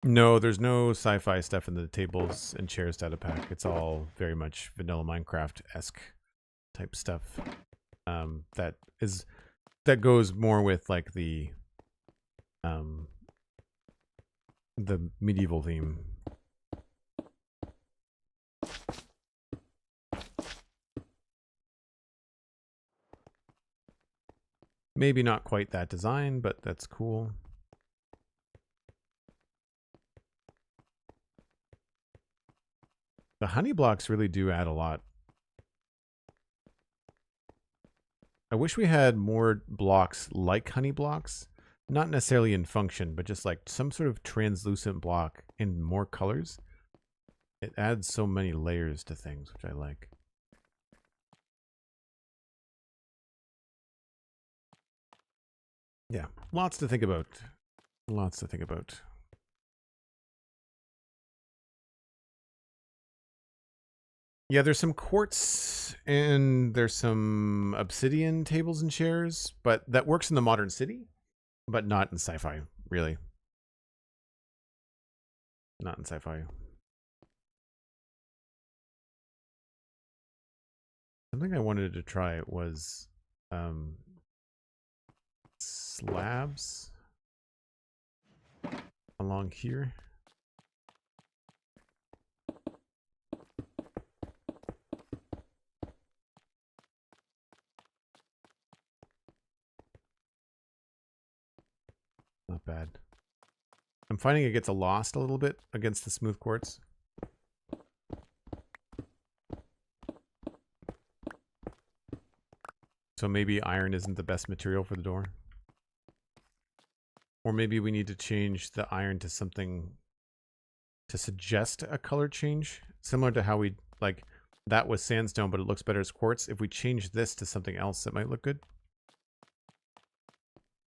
[SPEAKER 1] No, there's no sci-fi stuff in the tables and chairs data pack. It's all very much vanilla Minecraft-esque type stuff. That goes more with like the medieval theme. Maybe not quite that design, but that's cool. The honey blocks really do add a lot. I wish we had more blocks like honey blocks, not necessarily in function, but just like some sort of translucent block in more colors. It adds so many layers to things, which I like. Yeah, lots to think about. Lots to think about. Yeah, there's some quartz and there's some obsidian tables and chairs, but that works in the modern city, but not in sci-fi, really. Not in sci-fi. Something I wanted to try was slabs along here. Not bad. I'm finding it gets lost a little bit against the smooth quartz. So maybe iron isn't the best material for the door. Or maybe we need to change the iron to something to suggest a color change. Similar to how we, like, that was sandstone, but it looks better as quartz. If we change this to something else, that might look good.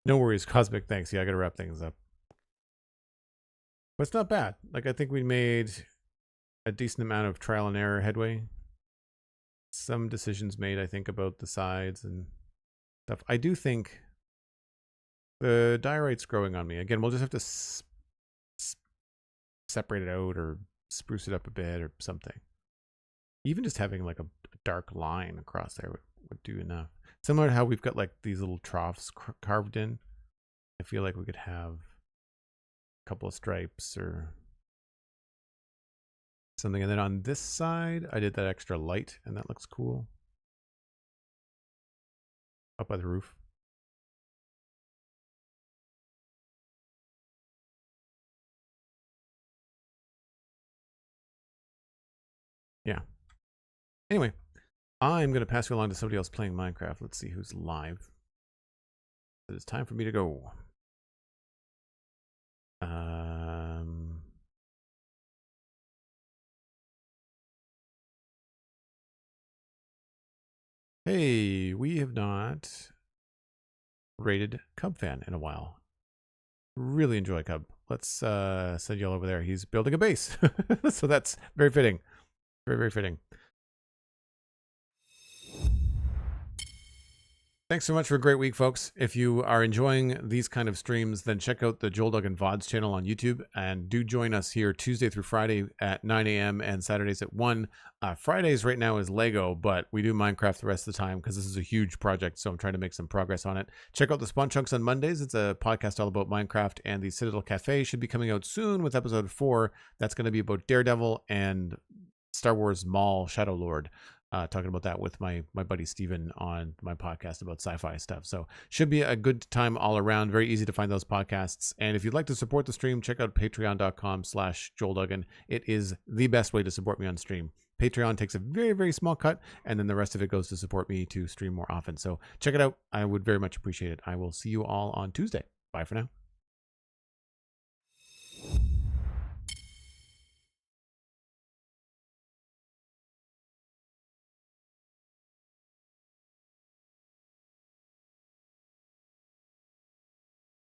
[SPEAKER 1] No worries, Cosmic, thanks. Yeah, I gotta wrap things up. But it's not bad. Like, I think we made a decent amount of trial and error headway. Some decisions made, I think, about the sides and stuff. I do think the diorite's growing on me. Again, we'll just have to separate it out or spruce it up a bit or something. Even just having like a dark line across there would do enough. Similar to how we've got like these little troughs carved in. I feel like we could have a couple of stripes or something. And then on this side, I did that extra light and that looks cool. Up by the roof. Yeah. Anyway, I'm going to pass you along to somebody else playing Minecraft. Let's see who's live. It is time for me to go. Hey, we have not rated Cub Fan in a while. Really enjoy Cub. Let's send y'all over there. He's building a base. So that's very fitting. Very, very fitting. Thanks so much for a great week, folks. If you are enjoying these kind of streams, then check out the Joel Duggan VODs channel on YouTube, and do join us here Tuesday through Friday at 9 a.m. and Saturdays at 1. Fridays right now is Lego, but we do Minecraft the rest of the time because this is a huge project, so I'm trying to make some progress on it. Check out the Spawn Chunks on Mondays. It's a podcast all about Minecraft, and the Citadel Cafe should be coming out soon with episode 4. That's going to be about Daredevil and Star Wars Maul Shadow Lord. Talking about that with my buddy Steven on my podcast about sci-fi stuff. So should be a good time all around. Very easy to find those podcasts. And if you'd like to support the stream, check out patreon.com/JoelDuggan. It is the best way to support me on stream. Patreon takes a very, very small cut, and then the rest of it goes to support me to stream more often. So check it out. I would very much appreciate it. I will see you all on Tuesday. Bye for now.